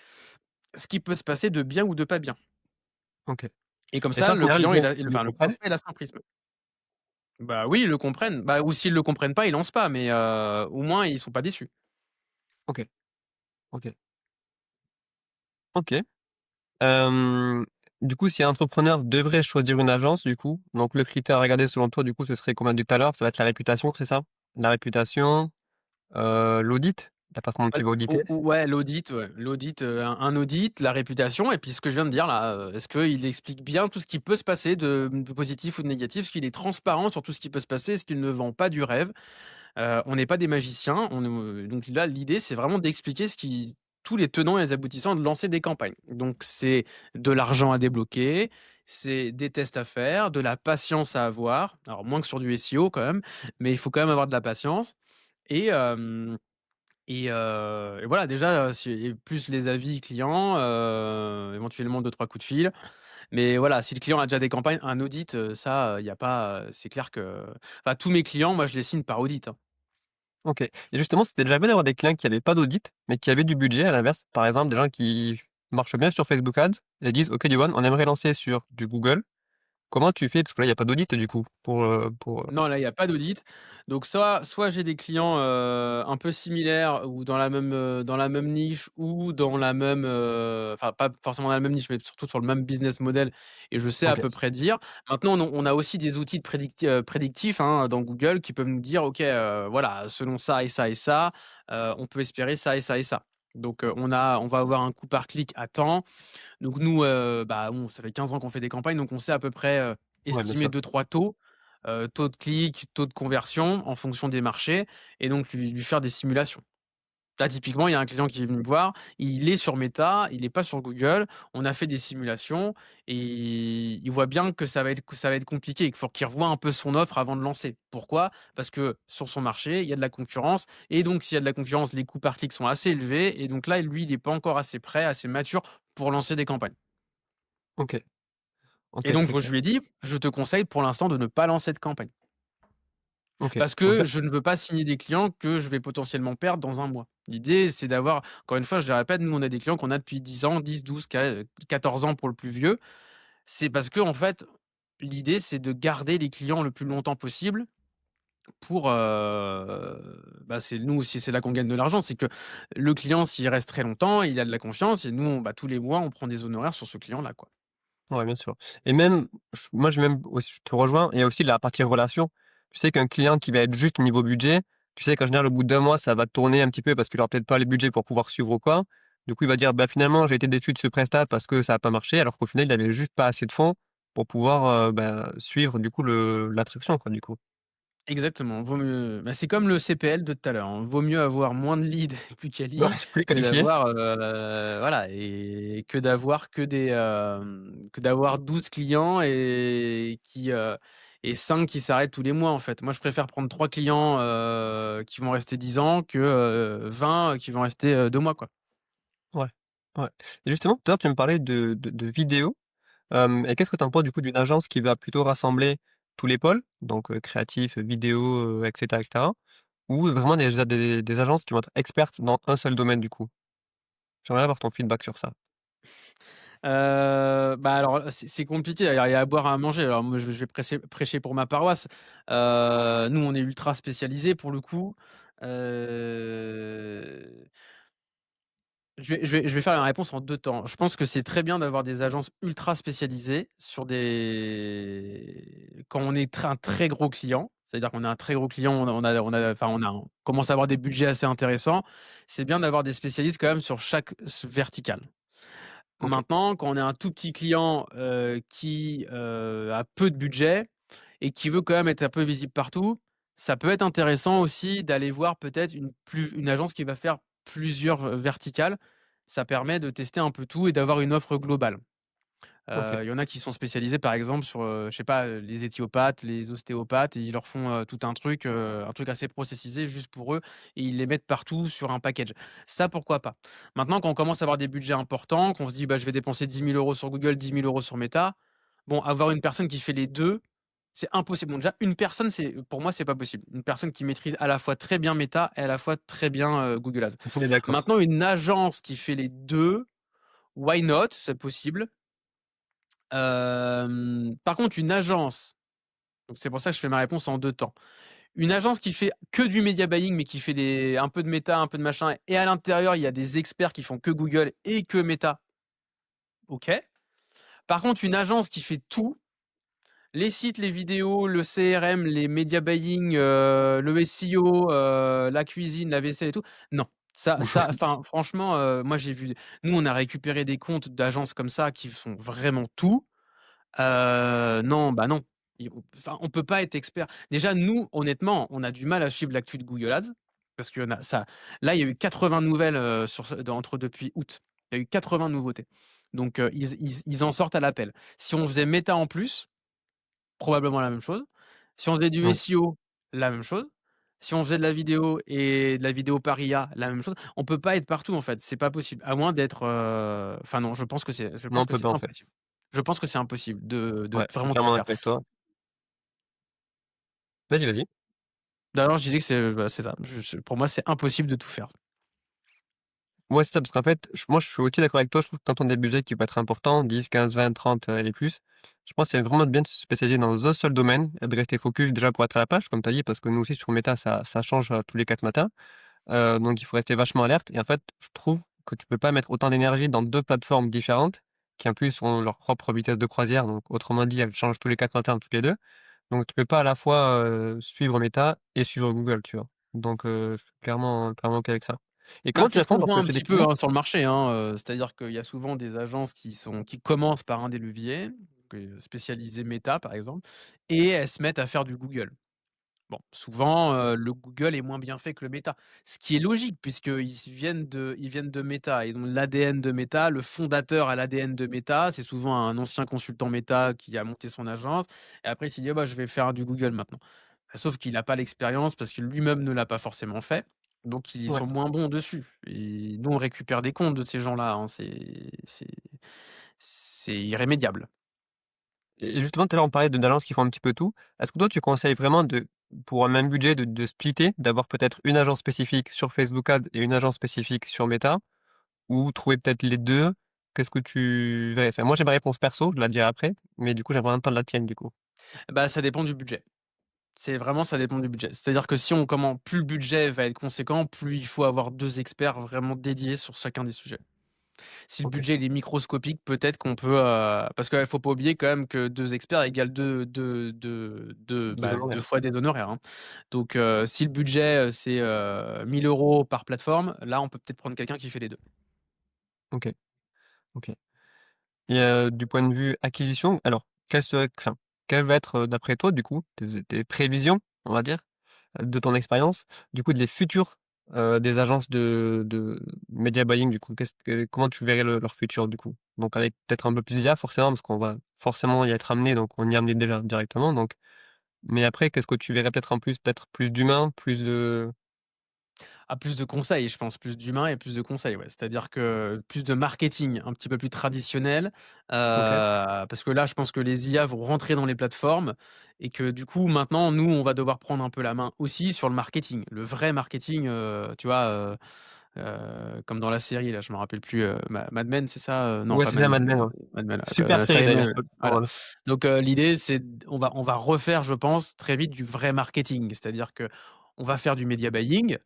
Speaker 2: ce qui peut se passer de bien ou de pas bien.
Speaker 1: OK.
Speaker 2: Et comme
Speaker 1: Et
Speaker 2: ça,
Speaker 1: ça, en
Speaker 2: le
Speaker 1: général,
Speaker 2: client,
Speaker 1: ils le
Speaker 2: le
Speaker 1: comprennent?
Speaker 2: prospect, il a son prisme. Bah oui, ils le comprennent. Bah, ou s'ils le comprennent pas, ils lancent pas, mais au moins ils sont pas déçus.
Speaker 1: OK, OK, OK. Hem, du coup, si un entrepreneur devrait choisir une agence, du coup, donc le critère à regarder selon toi, du coup, ce serait comme on a dit tout à l'heure, ça va être la réputation, c'est ça? La réputation, l'audit, la façon dont
Speaker 2: Ouais,
Speaker 1: il va auditer?
Speaker 2: ouais, l'audit, un audit, la réputation et puis ce que je viens de dire là, est-ce qu'il explique bien tout ce qui peut se passer de positif ou de négatif? Est-ce qu'il est transparent sur tout ce qui peut se passer? Est-ce qu'il ne vend pas du rêve? On n'est pas des magiciens, donc là, l'idée, c'est vraiment d'expliquer tous les tenants et les aboutissants de lancer des campagnes. Donc c'est de l'argent à débloquer, c'est des tests à faire, de la patience à avoir. Alors moins que sur du SEO quand même, mais il faut quand même avoir de la patience et hem et voilà déjà, si et plus les avis clients, éventuellement deux trois coups de fil. Mais voilà, si le client a déjà des campagnes, un audit, ça, il y a pas, c'est clair que enfin tous mes clients, moi je les signe par audit, hein.
Speaker 1: OK. Et justement, c'était déjà arrivé d'avoir des clients qui avaient pas d'audit, mais qui avaient du budget à l'inverse? Par exemple, des gens qui marchent bien sur Facebook Ads et disent: «OK, Yoann, on aimerait lancer sur du Google». Comment tu fais? Parce que là, il y a pas d'audit du coup
Speaker 2: Non, là, il y a pas d'audit. Donc soit j'ai des clients, un peu similaires ou dans la même niche ou dans la même, enfin pas forcément dans la même niche, mais surtout sur le même business model et je sais à
Speaker 1: OK.
Speaker 2: peu près dire. Maintenant, on a aussi des outils de prédictifs, hein, dans Google qui peuvent nous dire: «OK, voilà, selon ça et ça et ça, on peut espérer ça et ça et ça». Donc, on va avoir un coût par clic à tant. Donc nous, bah, bon, ça fait 15 ans qu'on fait des campagnes, donc on sait à peu près,
Speaker 1: Ouais, bien
Speaker 2: estimer
Speaker 1: sûr.
Speaker 2: 2-3 taux, taux de clic, taux de conversion en fonction des marchés et donc lui faire des simulations. Là, typiquement, il y a un client qui est venu me voir, il est sur Meta, il est pas sur Google. On a fait des simulations et il voit bien que ça va être compliqué et qu'il faut qu'il revoie un peu son offre avant de lancer. Pourquoi? Parce que sur son marché, il y a de la concurrence et donc s'il y a de la concurrence, les coûts par clic sont assez élevés et donc là, lui, il est pas encore assez prêt, assez mature pour lancer des campagnes.
Speaker 1: OK.
Speaker 2: Et
Speaker 1: OK,
Speaker 2: donc
Speaker 1: très
Speaker 2: moi, je
Speaker 1: clair.
Speaker 2: lui ai dit: «Je te conseille pour l'instant de ne pas lancer de campagne.
Speaker 1: OK.
Speaker 2: Parce
Speaker 1: Donc
Speaker 2: que
Speaker 1: là
Speaker 2: je ne veux pas signer des clients que je vais potentiellement perdre dans un mois». L'idée, c'est d'avoir encore une fois, je le répète, nous, on a des clients qu'on a depuis 10 ans, 10, 12, 14 ans pour le plus vieux. C'est parce qu'en fait, l'idée, c'est de garder les clients le plus longtemps possible pour, bah, c'est nous aussi, c'est là qu'on gagne de l'argent. C'est que le client, s'il reste très longtemps, il a de la confiance et nous, bah, tous les mois, on prend des honoraires sur ce client-là, quoi.
Speaker 1: ouais, bien sûr. Et même, moi, je même aussi, je te rejoins, il y a aussi la partie relation. Tu sais qu'un client qui va être juste niveau budget, tu sais qu'en général, au bout d'un mois, ça va tourner un petit peu parce qu'il aura peut-être pas les budgets pour pouvoir suivre ou quoi. Du coup, il va dire: «Bah, finalement, j'ai été déçu de ce prestat parce que ça a pas marché», alors qu'au final, il avait juste pas assez de fonds pour pouvoir, bah, suivre du coup l'attraction quoi, du coup.
Speaker 2: Exactement, vaut mieux bah, c'est comme le CPL de tout à l'heure, hein. Vaut mieux avoir moins de leads plus
Speaker 1: Ouais,
Speaker 2: quali
Speaker 1: plus
Speaker 2: que
Speaker 1: qualifié.
Speaker 2: d'avoir, voilà et que d'avoir que d'avoir 12 clients et 5 qui s'arrêtent tous les mois, en fait. Moi, je préfère prendre 3 clients, qui vont rester 10 ans que, 20 qui vont rester, 2 mois, quoi.
Speaker 1: Ouais, ouais. Et justement, tout à l'heure, tu me parlais de vidéos. Et qu'est-ce que tu en penses du coup d'une agence qui va plutôt rassembler tous les pôles, donc créatif, vidéo, et cetera, ou vraiment des agences qui vont être expertes dans un seul domaine du coup? J'aimerais avoir ton feedback sur ça.
Speaker 2: Bah, alors, c'est compliqué, il y a à boire, à manger. Alors moi, je vais prêcher pour ma paroisse. Nous, on est ultra spécialisés pour le coup. Heu, je vais faire la réponse en 2 temps. Je pense que c'est très bien d'avoir des agences ultra spécialisées sur des quand on est un très gros client, c'est-à-dire qu'on a un très gros client, on commence à avoir des budgets assez intéressants. C'est bien d'avoir des spécialistes quand même sur chaque verticale.
Speaker 1: OK,
Speaker 2: Maintenant, quand on est un tout petit client, qui, a peu de budget et qui veut quand même être un peu visible partout, ça peut être intéressant aussi d'aller voir peut-être une agence qui va faire plusieurs verticales. Ça permet de tester un peu tout et d'avoir une offre globale.
Speaker 1: OK.
Speaker 2: Il y en a qui sont spécialisés par exemple sur, je sais pas, les éthiopathes, les ostéopathes et ils leur font, tout un truc assez processisé juste pour eux et ils les mettent partout sur un package. Ça, pourquoi pas. Maintenant, quand on commence à avoir des budgets importants, qu'on se dit: «Bah, je vais dépenser 10 000 € sur Google, 10 000 € sur Meta», bon, avoir une personne qui fait les 2, c'est impossible. Bon, déjà, une personne, c'est pour moi, c'est pas possible. Une personne qui maîtrise à la fois très bien Meta et à la fois très bien, Google Ads.
Speaker 1: On est d'accord.
Speaker 2: Maintenant, une agence qui fait les 2, why not? C'est possible. Par contre, une agence, donc c'est pour ça que je fais ma réponse en 2 temps. Une agence qui fait que du media buying, mais qui fait un peu de méta, un peu de machin et à l'intérieur, il y a des experts qui font que Google et que Meta, OK. Par contre, une agence qui fait tout, les sites, les vidéos, le CRM, les media buying, le SEO, la cuisine, la vaisselle et tout, non. Enfin, franchement, moi j'ai vu nous, on a récupéré des comptes d'agences comme ça qui font vraiment tout. Non, bah, non. On peut pas être expert. Déjà, nous, honnêtement, on a du mal à suivre l'actu de Google Ads parce qu'il y en a ça là, il y a eu 80 nouvelles, sur ce entre depuis août. Il y a eu 80 nouveautés. Donc ils en sortent à l'appel. Si on faisait Meta en plus, probablement la même chose. Si on faisait du
Speaker 1: Oui.
Speaker 2: SEO, la même chose. Si on faisait de la vidéo et de la vidéo par IA, la même chose. On peut pas être partout en fait, c'est pas possible. À moins d'être, enfin non, je
Speaker 1: Non,
Speaker 2: pense
Speaker 1: on
Speaker 2: que
Speaker 1: peut
Speaker 2: c'est
Speaker 1: pas, en fait.
Speaker 2: impossible. Je pense que c'est impossible de
Speaker 1: Ouais, je suis
Speaker 2: vraiment tout
Speaker 1: clairement
Speaker 2: faire.
Speaker 1: d'accord avec toi. Vas-y, vas-y.
Speaker 2: D'ailleurs, je disais que c'est ça. Pour moi, c'est impossible de tout faire.
Speaker 1: Ouais, c'est ça, parce qu'en fait, moi, je suis aussi d'accord avec toi. Je trouve que quand on a des budgets qui peuvent être importants, 10, 15, 20, 30 et plus, je pense que c'est vraiment bien de se spécialiser dans un seul domaine et de rester focus déjà pour être à la page, comme tu as dit, parce que nous aussi sur Meta, ça change tous les 4 matins. Donc il faut rester vachement alerte. Et en fait, je trouve que tu peux pas mettre autant d'énergie dans 2 plateformes différentes, qui en plus ont leur propre vitesse de croisière. Donc autrement dit, elles changent tous les 4 matins, toutes les 2. Donc tu peux pas à la fois, suivre Meta et suivre Google, tu vois? Donc je suis clairement OK avec ça. Et
Speaker 2: Bah,
Speaker 1: comment tu
Speaker 2: c'est
Speaker 1: les
Speaker 2: ce qu'on
Speaker 1: prends
Speaker 2: voit
Speaker 1: lorsque
Speaker 2: un
Speaker 1: chez des
Speaker 2: petit peu,
Speaker 1: clients?
Speaker 2: hein, sur le marché, hein, c'est-à-dire qu'il y a souvent des agences qui commencent par un des leviers, spécialisées méta, par exemple, et elles se mettent à faire du Google. Bon, souvent, le Google est moins bien fait que le Meta. Ce qui est logique ils viennent de Meta. Ils ont l'ADN de Meta. Le fondateur a l'ADN de Meta. C'est souvent un ancien consultant Meta qui a monté son agence et après il s'est dit: «Ah bah, je vais faire du Google maintenant». Sauf qu'il a pas l'expérience parce que lui-même ne l'a pas forcément fait, donc ils
Speaker 1: Ouais.
Speaker 2: sont moins bons dessus et nous on récupère des comptes de ces gens-là, hein. C'est irrémédiable.
Speaker 1: Et justement, tout à l'heure, on parlait de d'agences qui font un petit peu tout. Est-ce que toi, tu conseilles vraiment pour un même budget, de splitter, d'avoir peut-être une agence spécifique sur Facebook Ads et une agence spécifique sur Meta? Ou trouver peut-être les 2? Qu'est-ce que tu verrais faire? Moi, j'ai ma réponse perso, je la dirai après, mais du coup, j'aimerais entendre la tienne, du coup.
Speaker 2: Bah, ça dépend du budget. C'est vraiment ça dépend du budget. C'est-à-dire que si on comment plus le budget va être conséquent, plus il faut avoir 2 experts vraiment dédiés sur chacun des sujets. Si le
Speaker 1: OK.
Speaker 2: budget il est microscopique, peut-être qu'on peut, parce qu'il faut pas oublier quand même que 2 experts égale
Speaker 1: 2
Speaker 2: 2
Speaker 1: honoraires.
Speaker 2: fois des honoraires, hein. Donc si le budget, c'est, 1 000 € par plateforme, là, on peut peut-être prendre quelqu'un qui fait les 2.
Speaker 1: OK, OK. Et du point de vue acquisition, alors, quelle va être, d'après toi, du coup, tes prévisions, on va dire, de ton expérience, du coup, des futurs, des agences de media buying, du coup? Comment tu verrais leur futur, du coup? Donc avec peut-être un peu plus d'IA forcément, parce qu'on va forcément y être amené, donc on y est amené déjà directement, donc mais après, qu'est-ce que tu verrais peut-être en plus? Peut-être plus d'humain, plus de
Speaker 2: Ah, plus de conseils, je pense, plus d'humains et plus de conseils, ouais. C'est-à-dire que plus de marketing un petit peu plus traditionnel,
Speaker 1: OK,
Speaker 2: parce que là, je pense que les IA vont rentrer dans les plateformes et que du coup, maintenant, nous, on va devoir prendre un peu la main aussi sur le marketing. Le vrai marketing, tu vois, comme dans la série là, je me rappelle plus, Mad Men, c'est ça? Non,
Speaker 1: ouais,
Speaker 2: pas
Speaker 1: c'est ça
Speaker 2: Mad Men,
Speaker 1: Mad Men, ouais.
Speaker 2: Mad Men,
Speaker 1: Super
Speaker 2: la
Speaker 1: série
Speaker 2: série
Speaker 1: d'ailleurs,
Speaker 2: Me voilà.
Speaker 1: voilà.
Speaker 2: Donc l'idée c'est on va refaire, je pense, très vite du vrai marketing. C'est-à-dire que on va faire du media buying,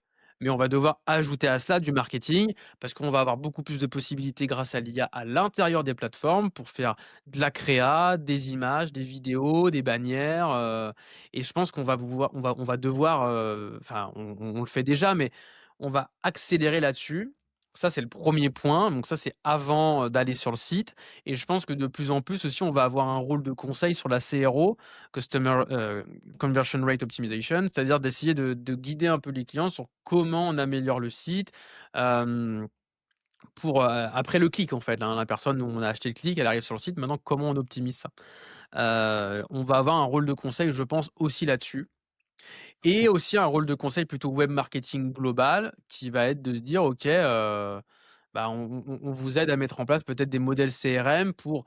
Speaker 2: mais on va devoir ajouter à cela du marketing parce qu'on va avoir beaucoup plus de possibilités grâce à l'IA à l'intérieur des plateformes pour faire de la créa, des images, des vidéos, des bannières, et je pense qu'on va pouvoir on va devoir, enfin on le fait déjà, mais on va accélérer là-dessus. Ça, c'est le premier point, donc ça, c'est avant, d'aller sur le site et je pense que de plus en plus aussi, on va avoir un rôle de conseil sur la CRO, Customer, Conversion Rate Optimization, c'est-à-dire d'essayer de guider un peu les clients sur comment on améliore le site, hem, pour, après le clic, en fait, hein. La personne où on a acheté le clic, elle arrive sur le site, maintenant comment on optimise ça? On va avoir un rôle de conseil, je pense, aussi là-dessus. Et
Speaker 1: OK.
Speaker 2: aussi un rôle de conseil plutôt web marketing global qui va être de se dire: «OK, bah, on vous aide à mettre en place peut-être des modèles CRM pour,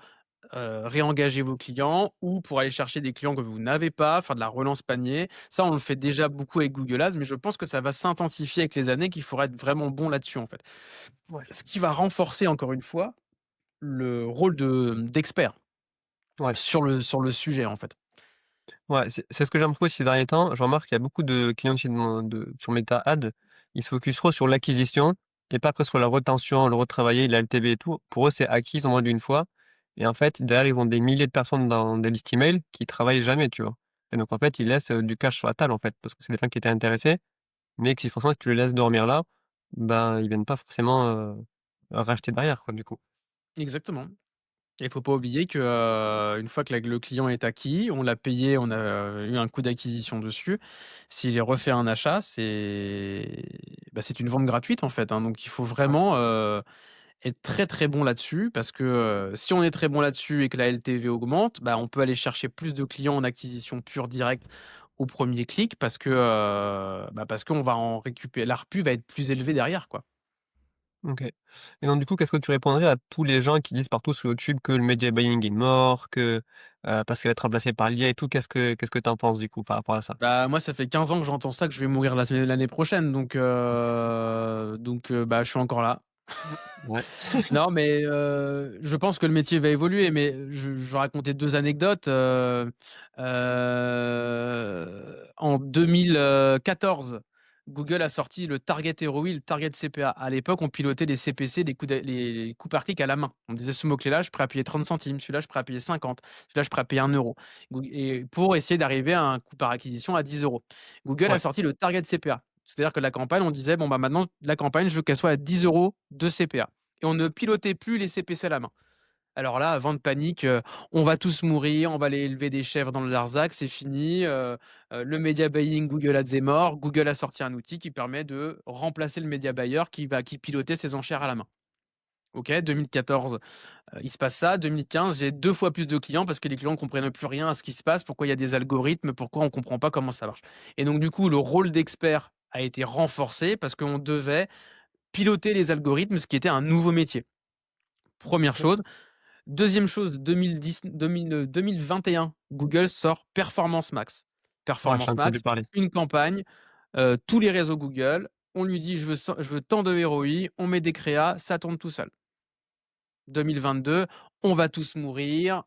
Speaker 2: réengager vos clients ou pour aller chercher des clients que vous n'avez pas, faire de la relance panier». Ça, on le fait déjà beaucoup avec Google Ads, mais je pense que ça va s'intensifier avec les années, qu'il faudra être vraiment bon là-dessus, en fait.
Speaker 1: Ouais.
Speaker 2: Ce qui va renforcer encore une fois le rôle d'expert
Speaker 1: Ouais.
Speaker 2: sur le sujet, en fait.
Speaker 1: Ouais, c'est ce que j'ai remarqué aussi ces derniers temps. Je remarque qu'il y a beaucoup de clients aussi sur Meta Ads, ils se focus trop sur l'acquisition et pas après sur la retention, le retravailler, la LTV et tout. Pour eux, c'est acquis, ils ont vendu une fois et en fait, derrière, ils ont des milliers de personnes dans des listes email qui travaillent jamais, tu vois? Et donc en fait, ils laissent, du cash sur la table, en fait, parce que c'est des gens qui étaient intéressés, mais que si forcément si tu les laisses dormir là, ben, ils viennent pas forcément, racheter derrière, quoi, du coup.
Speaker 2: Exactement. Et il faut pas oublier que, une fois que le client est acquis, on l'a payé, on a eu un coût d'acquisition dessus. S'il refait un achat, c'est une vente gratuite, en fait, hein. Donc il faut
Speaker 1: Ouais.
Speaker 2: vraiment, être très, très bon là-dessus parce que, si on est très bon là-dessus et que la LTV augmente, bah, on peut aller chercher plus de clients en acquisition pure directe au premier clic parce que, parce qu'on va en récupérer la repu va être plus élevée derrière, quoi.
Speaker 1: OK. Et donc du coup, qu'est-ce que tu répondrais à tous les gens qui disent partout sur YouTube que le media buying est mort, que, parce qu'il va être remplacé par l'IA et tout, qu'est-ce que tu en penses du coup par rapport à ça?
Speaker 2: Bah, moi, ça fait 15 ans que j'entends ça, que je vais mourir l'année prochaine bah, je suis encore là.
Speaker 1: Ouais.
Speaker 2: Non, mais je pense que le métier va évoluer, mais je vais raconter 2 anecdotes, en 2014, Google a sorti le Target ROI, le Target CPA. À l'époque, on pilotait les CPC, les coûts par clic à la main. On disait: «Ce mot-clé-là, je suis prêt à payer 30 centimes, celui-là, je suis prêt à payer 50, celui-là, je suis prêt à payer 1 € et pour essayer d'arriver à un coût par acquisition à 10 €. Google a
Speaker 1: Ouais.
Speaker 2: sorti le Target CPA. C'est-à-dire que la campagne, on disait: «Bon, bah, maintenant, la campagne, je veux qu'elle soit à 10 € de CPA». Et on ne pilotait plus les CPC à la main. Alors là, vent de panique, on va tous mourir, on va aller élever des chèvres dans le Larzac, c'est fini, le media buying Google Ads est mort. Google a sorti un outil qui permet de remplacer le media buyer qui pilotait ses enchères à la main. OK, 2014, il se passe ça. 2015, j'ai 2 fois plus de clients parce que les clients ne comprennent plus rien à ce qui se passe, pourquoi il y a des algorithmes, pourquoi on ne comprend pas comment ça marche. Et donc du coup, le rôle d'expert a été renforcé parce qu'on devait piloter les algorithmes, ce qui était un nouveau métier. Première
Speaker 1: OK.
Speaker 2: chose. Deuxième chose, 2021, Google sort Performance Max.
Speaker 1: Ouais, j'ai
Speaker 2: Performance
Speaker 1: entendu
Speaker 2: Max,
Speaker 1: parler.
Speaker 2: une campagne, tous les réseaux Google, on lui dit: «Je veux tant de ROI», on met des créas, ça tourne tout seul. 2022, on va tous mourir,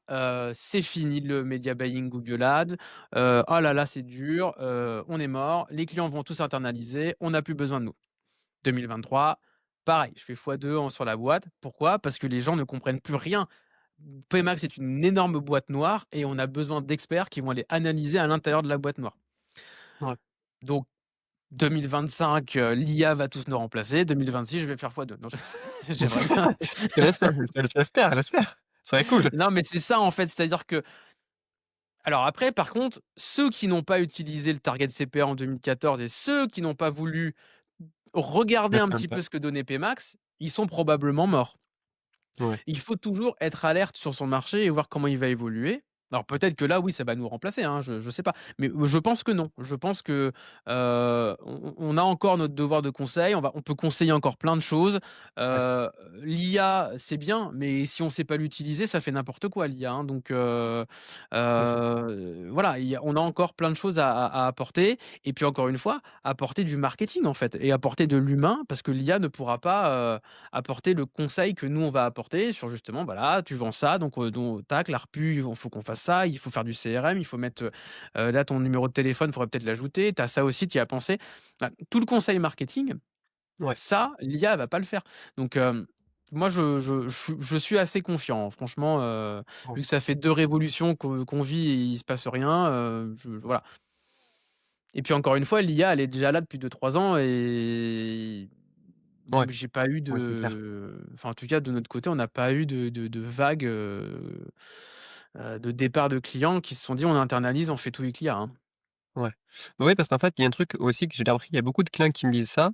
Speaker 2: c'est fini le media buying Google Ads, oh là là, c'est dur, on est mort, les clients vont tous internaliser, on n'a plus besoin de nous. 2023, pareil, je fais x2 sur la boîte. Pourquoi? Parce que les gens ne comprennent plus rien. PMax est une énorme boîte noire et on a besoin d'experts qui vont aller analyser à l'intérieur de la boîte noire.
Speaker 1: Ouais.
Speaker 2: Donc 2025, l'IA va tous nous remplacer. 2026, je vais faire x2. Non, j'aimerais bien.
Speaker 1: Je l'espère, j'espère. Ça serait cool.
Speaker 2: Non, mais c'est ça en fait, c'est-à-dire que alors après, par contre, ceux qui n'ont pas utilisé le target CPA en 2014 et ceux qui n'ont pas voulu
Speaker 1: Je
Speaker 2: regarder un
Speaker 1: mettrai même
Speaker 2: petit
Speaker 1: pas.
Speaker 2: peu ce que donnait PMax, ils sont probablement morts.
Speaker 1: Ouais.
Speaker 2: Il faut toujours être alerte sur son marché et voir comment il va évoluer. Alors peut-être que là, oui, ça va nous remplacer, hein, je sais pas. Mais je pense que non. Je pense que, on a encore notre devoir de conseil, on peut conseiller encore plein de choses.
Speaker 1: Ouais.
Speaker 2: L'IA, c'est bien, mais si on sait pas l'utiliser, ça fait n'importe quoi l'IA, hein. Donc
Speaker 1: C'est ça.
Speaker 2: voilà, on a encore plein de choses à apporter et puis encore une fois, apporter du marketing en fait et apporter de l'humain parce que l'IA ne pourra pas, apporter le conseil que nous on va apporter sur justement, voilà, tu vends ça, donc tac, la repu, il faut qu'on fasse ça, il faut faire du CRM, il faut mettre, là ton numéro de téléphone, il faudrait peut-être l'ajouter, tu as ça aussi, tu y as pensé. Bah, tout le conseil marketing,
Speaker 1: Ouais.
Speaker 2: ça, l'IA va pas le faire. Donc, moi je suis assez confiant, hein. Franchement,
Speaker 1: Ouais.
Speaker 2: vu que ça fait 2 révolutions qu'on vit et il se passe rien, voilà. Et puis encore une fois, l'IA, elle est déjà là depuis 2-3 ans et
Speaker 1: Ouais.
Speaker 2: j'ai pas eu
Speaker 1: Ouais, c'est clair.
Speaker 2: en tout cas de notre côté, on n'a pas eu de vague, de départ de clients qui se sont dit: «On internalise, on fait tout avec l'IA», hein.
Speaker 1: Ouais. Oui, parce qu'en fait, il y a un truc aussi que j'ai appris, il y a beaucoup de clients qui me disent ça.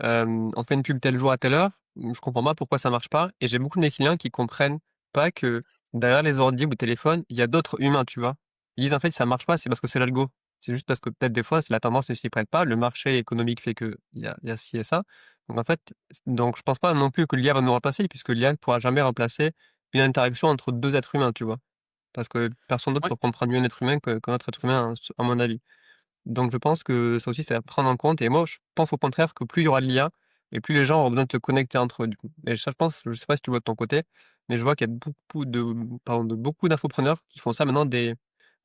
Speaker 1: On fait une pub tel jour à telle heure, je comprends pas pourquoi ça marche pas et j'ai beaucoup de mes clients qui comprennent pas que derrière les ordi ou téléphones, il y a d'autres humains, tu vois? Ils disent: «En fait, ça marche pas, c'est parce que c'est l'algo». C'est juste parce que peut-être des fois, c'est la tendance ne s'y prête pas, le marché économique fait qu'il y a ci et ça. Donc en fait, donc je pense pas non plus que l'IA va nous remplacer puisque l'IA ne pourra jamais remplacer une interaction entre 2 êtres humains, tu vois? Parce que personne d'autre
Speaker 2: Ouais,
Speaker 1: peut comprendre mieux un être humain qu'un autre être humain, à mon avis. Donc je pense que ça aussi, c'est à prendre en compte et moi, je pense au contraire que plus il y aura de l'IA et plus les gens auront besoin de se connecter entre eux, du coup. Et ça, je pense, je sais pas si tu vois de ton côté, mais je vois qu'il y a beaucoup d'infopreneurs qui font ça maintenant, des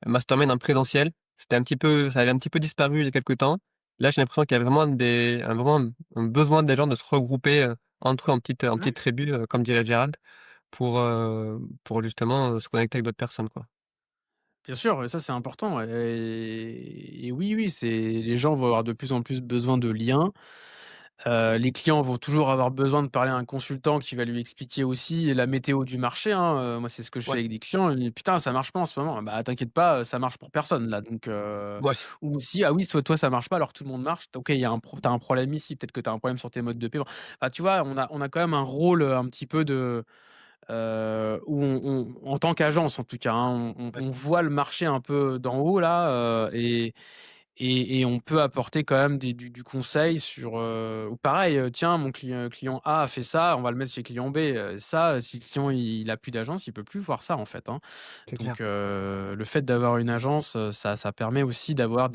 Speaker 1: masterminds en présentiel. Ça avait un petit peu disparu il y a quelque temps. Là, j'ai l'impression qu'il y a vraiment un besoin des gens de se regrouper, entre eux en
Speaker 2: ouais,
Speaker 1: petites tribus, comme dirait Gérald, pour justement, se connecter avec d'autres personnes, quoi.
Speaker 2: bien sûr, et ça c'est important et oui, oui, c'est les gens vont avoir de plus en plus besoin de liens. Les clients vont toujours avoir besoin de parler à un consultant qui va lui expliquer aussi la météo du marché, hein, moi, c'est ce que je fais
Speaker 1: Ouais,
Speaker 2: avec des clients. Ils me disent: «Putain, ça marche pas en ce moment». Bah, t'inquiète pas, ça marche pour personne là, donc
Speaker 1: ouais,
Speaker 2: ou si: «Ah oui, toi ça marche pas alors que tout le monde marche». OK, il y a un pro tu un problème ici, peut-être que tu as un problème sur tes modes de paiement. Bah, tu vois, on a quand même un rôle, un petit peu de, où on en tant qu'agence en tout cas, hein,
Speaker 1: ouais,
Speaker 2: on voit le marché un peu d'en haut là, et on peut apporter quand même du conseil sur, ou pareil, tiens mon client A a fait ça, on va le mettre chez client B, ça, si le client il a plus d'agence, il peut plus voir ça en fait, hein.
Speaker 1: c'est
Speaker 2: Donc
Speaker 1: clair.
Speaker 2: le fait d'avoir une agence, ça permet aussi d'avoir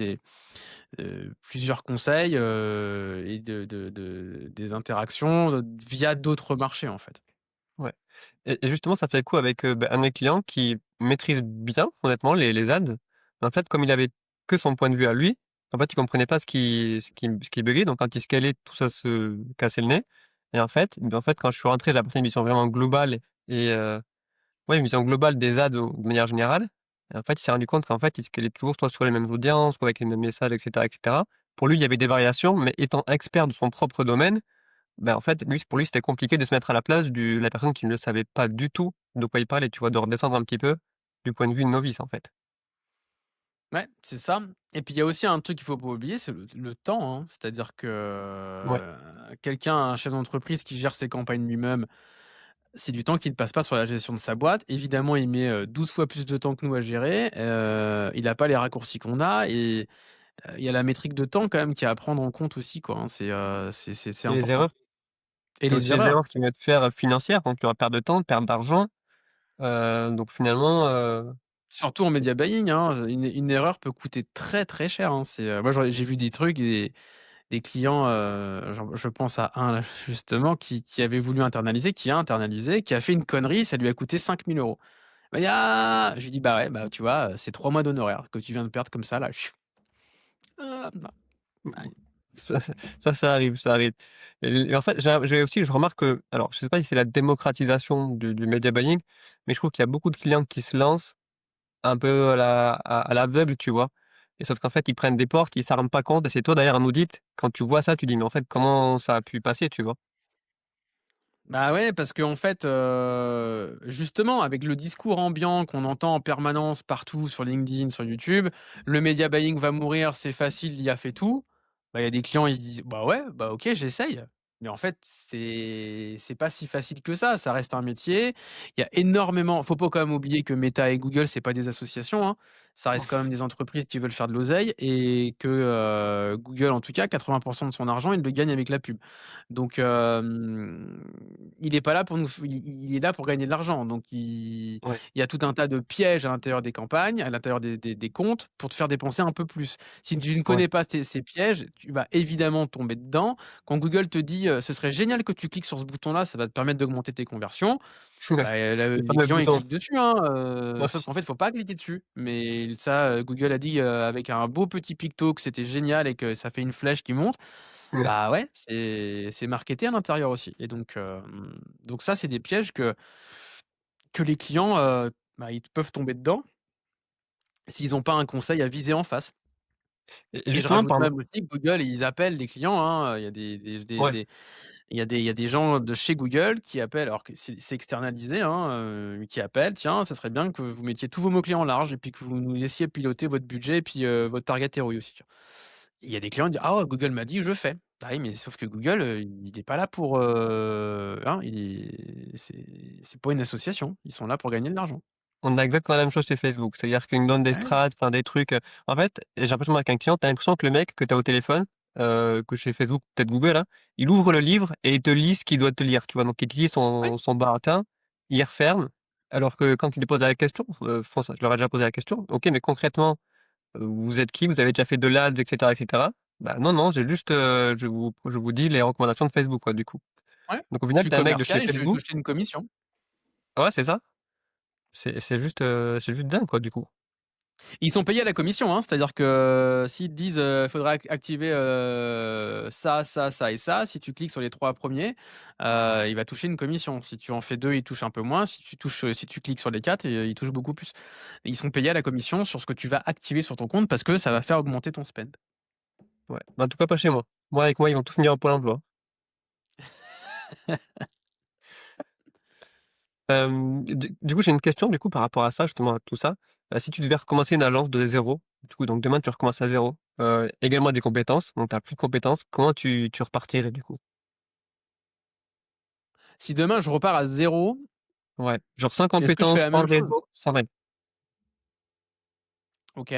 Speaker 2: plusieurs conseils, et des interactions, via d'autres marchés en fait.
Speaker 1: Ouais et justement, ça fait écho avec, un de mes clients qui maîtrise bien, honnêtement, les ads. Mais en fait, comme il avait que son point de vue à lui, en fait, il comprenait pas ce qui buggait. Donc quand il scalait, tout ça se cassait le nez et en fait, quand je suis rentré, j'ai apporté une vision vraiment globale et ouais, une vision globale des ads de manière générale et en fait, il s'est rendu compte qu'en fait, il scalait toujours soit sur les mêmes audiences, soit avec les mêmes messages et cetera. Pour lui, il y avait des variations, mais étant expert de son propre domaine, ben en fait, lui, pour lui, c'était compliqué de se mettre à la place de la personne qui ne savait pas du tout de quoi il parlait, tu vois? De redescendre un petit peu du point de vue novice, en fait.
Speaker 2: Ouais, c'est ça, et puis il y a aussi un truc qu'il faut pas oublier, c'est le temps, hein. C'est-à-dire que,
Speaker 1: Ouais,
Speaker 2: quelqu'un, un chef d'entreprise qui gère ses campagnes lui-même, c'est du temps qu'il ne passe pas sur la gestion de sa boîte. Évidemment, il met, 12 fois plus de temps que nous à gérer, il a pas les raccourcis qu'on a, et il y a la métrique de temps quand même qui est à prendre en compte aussi quoi, hein. C'est
Speaker 1: et les
Speaker 2: important,
Speaker 1: erreurs,
Speaker 2: et
Speaker 1: tu as
Speaker 2: les
Speaker 1: aussi les
Speaker 2: erreurs.
Speaker 1: erreurs qui vont être faire, financières, donc tu auras perte de temps, perte d'argent, donc finalement,
Speaker 2: Surtout en
Speaker 1: c'est
Speaker 2: media buying, hein, une erreur peut coûter très, très cher, hein. Moi j'ai vu des trucs, des clients, je pense à un là justement qui avait voulu internaliser, qui a internalisé, qui a fait une connerie, ça lui a coûté 5 000 €. Il m'a dit: «Ah!» Je lui dis: «Bah ouais, bah tu vois, c'est 3 mois d'honoraires que tu viens de perdre comme ça là». Bah,
Speaker 1: mmh,
Speaker 2: aïe.
Speaker 1: ça arrive, ça arrive et en fait, j'ai aussi je remarque que alors je sais pas si c'est la démocratisation du media buying, mais je trouve qu'il y a beaucoup de clients qui se lancent un peu à l'aveugle, tu vois? Et sauf qu'en fait, ils prennent des portes, ils s'en rendent pas compte et c'est toi derrière un audit, quand tu vois ça, tu dis: «Mais en fait, comment ça a pu passer?» tu vois?
Speaker 2: Bah ouais, parce qu'en fait, justement, avec le discours ambiant qu'on entend en permanence partout sur LinkedIn, sur YouTube, le media buying va mourir, c'est facile, l'IA fait tout. Bah, il y a des clients, ils se disent: «Bah ouais, bah OK, j'essaye». Mais en fait, c'est pas si facile que ça reste un métier. Il y a énormément, faut pas quand même oublier que Meta et Google, c'est pas des associations, hein. Ça reste quand même des entreprises qui veulent faire de l'oseille, et que, Google, en tout cas, 80 de son argent, il le gagne avec la pub. Donc il est pas là pour nous f il est là pour gagner de l'argent. Donc
Speaker 1: Ouais,
Speaker 2: il y a tout un tas de pièges à l'intérieur des campagnes, à l'intérieur des comptes pour te faire dépenser un peu plus. Si tu ne
Speaker 1: ouais.
Speaker 2: connais pas ces pièges, tu vas évidemment tomber dedans. Quand Google te dit, «Ce serait génial que tu cliques sur ce bouton-là, ça va te permettre d'augmenter tes conversions»,
Speaker 1: Ouais,
Speaker 2: bah,
Speaker 1: le
Speaker 2: les
Speaker 1: fameux
Speaker 2: clients ils
Speaker 1: bouton.
Speaker 2: cliquent dessus, hein,
Speaker 1: Ouais,
Speaker 2: sauf qu'en fait, il faut pas cliquer dessus. Mais ça, Google a dit, avec un beau petit picto que c'était génial et que ça fait une flèche qui monte.
Speaker 1: ouais
Speaker 2: Bah, ouais, c'est marketé à l'intérieur aussi, et donc ça, c'est des pièges que les clients, bah, ils peuvent tomber dedans s'ils ont pas un conseil à viser en face.
Speaker 1: et
Speaker 2: Et je
Speaker 1: justement
Speaker 2: rajoute
Speaker 1: parlant
Speaker 2: même aussi que Google, ils appellent les clients, hein, il y a
Speaker 1: ouais,
Speaker 2: il y a des gens de chez Google qui appellent, alors que c'est externalisé, hein, qui appellent: «Tiens, ça serait bien que vous mettiez tous vos mots-clés en large et puis que vous nous laissiez piloter votre budget et puis, votre target ROI aussi, tu vois?» Il y a des clients qui disent: «Ah ouais, Google m'a dit, je fais». Bah oui, mais sauf que Google, il est pas là pour, hein, c'est pas une association. Ils sont là pour gagner de l'argent.
Speaker 1: on a exactement la même chose chez Facebook. C'est-à-dire qu'ils nous donnent des
Speaker 2: Ouais,
Speaker 1: strats, enfin des trucs, en fait, j'ai l'impression avec un client, tu as l'impression que le mec que tu as au téléphone, que chez Facebook, peut-être Google, hein, il ouvre le livre et il te lit ce qu'il doit te lire, tu vois? Donc il te lit
Speaker 2: ouais,
Speaker 1: son baratin, il referme, alors que quand tu lui poses la question, je leur ai déjà posé la question: «OK, mais concrètement, vous êtes qui? Vous avez déjà fait de l'Ads et cetera et cetera?» «Bah non, non, j'ai juste, je vous dis les recommandations de Facebook, quoi, du coup».
Speaker 2: ouais.
Speaker 1: Donc au
Speaker 2: Je
Speaker 1: final,
Speaker 2: suis
Speaker 1: tu as un mec de chez
Speaker 2: commercial et je vais
Speaker 1: Facebook
Speaker 2: toucher une commission.
Speaker 1: ouais, c'est ça. C'est juste dingue, quoi, du coup.
Speaker 2: Ils sont payés à la commission, hein, c'est-à-dire que, s'ils te disent, «Faudrait activer, ça, ça, ça et ça», si tu cliques sur les 3 premiers, il va toucher une commission. Si tu en fais 2, il touche un peu moins. Si tu cliques sur les 4, il touche beaucoup plus. Ils sont payés à la commission sur ce que tu vas activer sur ton compte parce que ça va faire augmenter ton spend.
Speaker 1: Ouais. Bah, en tout cas, pas chez moi. Moi, avec moi, ils vont tous finir en Pôle emploi. Du coup, j'ai une question, du coup, par rapport à ça, justement, à tout ça. Si tu devais recommencer une agence de zéro, du coup, donc demain, tu recommences à zéro, également des compétences, donc tu as plus de compétences, comment tu repartirais, du coup?
Speaker 2: Si demain je repars à zéro,
Speaker 1: Ouais, genre sans
Speaker 2: est-ce que je fais
Speaker 1: compétences,
Speaker 2: la
Speaker 1: sans
Speaker 2: même chose?
Speaker 1: réseau, sans rien.
Speaker 2: OK.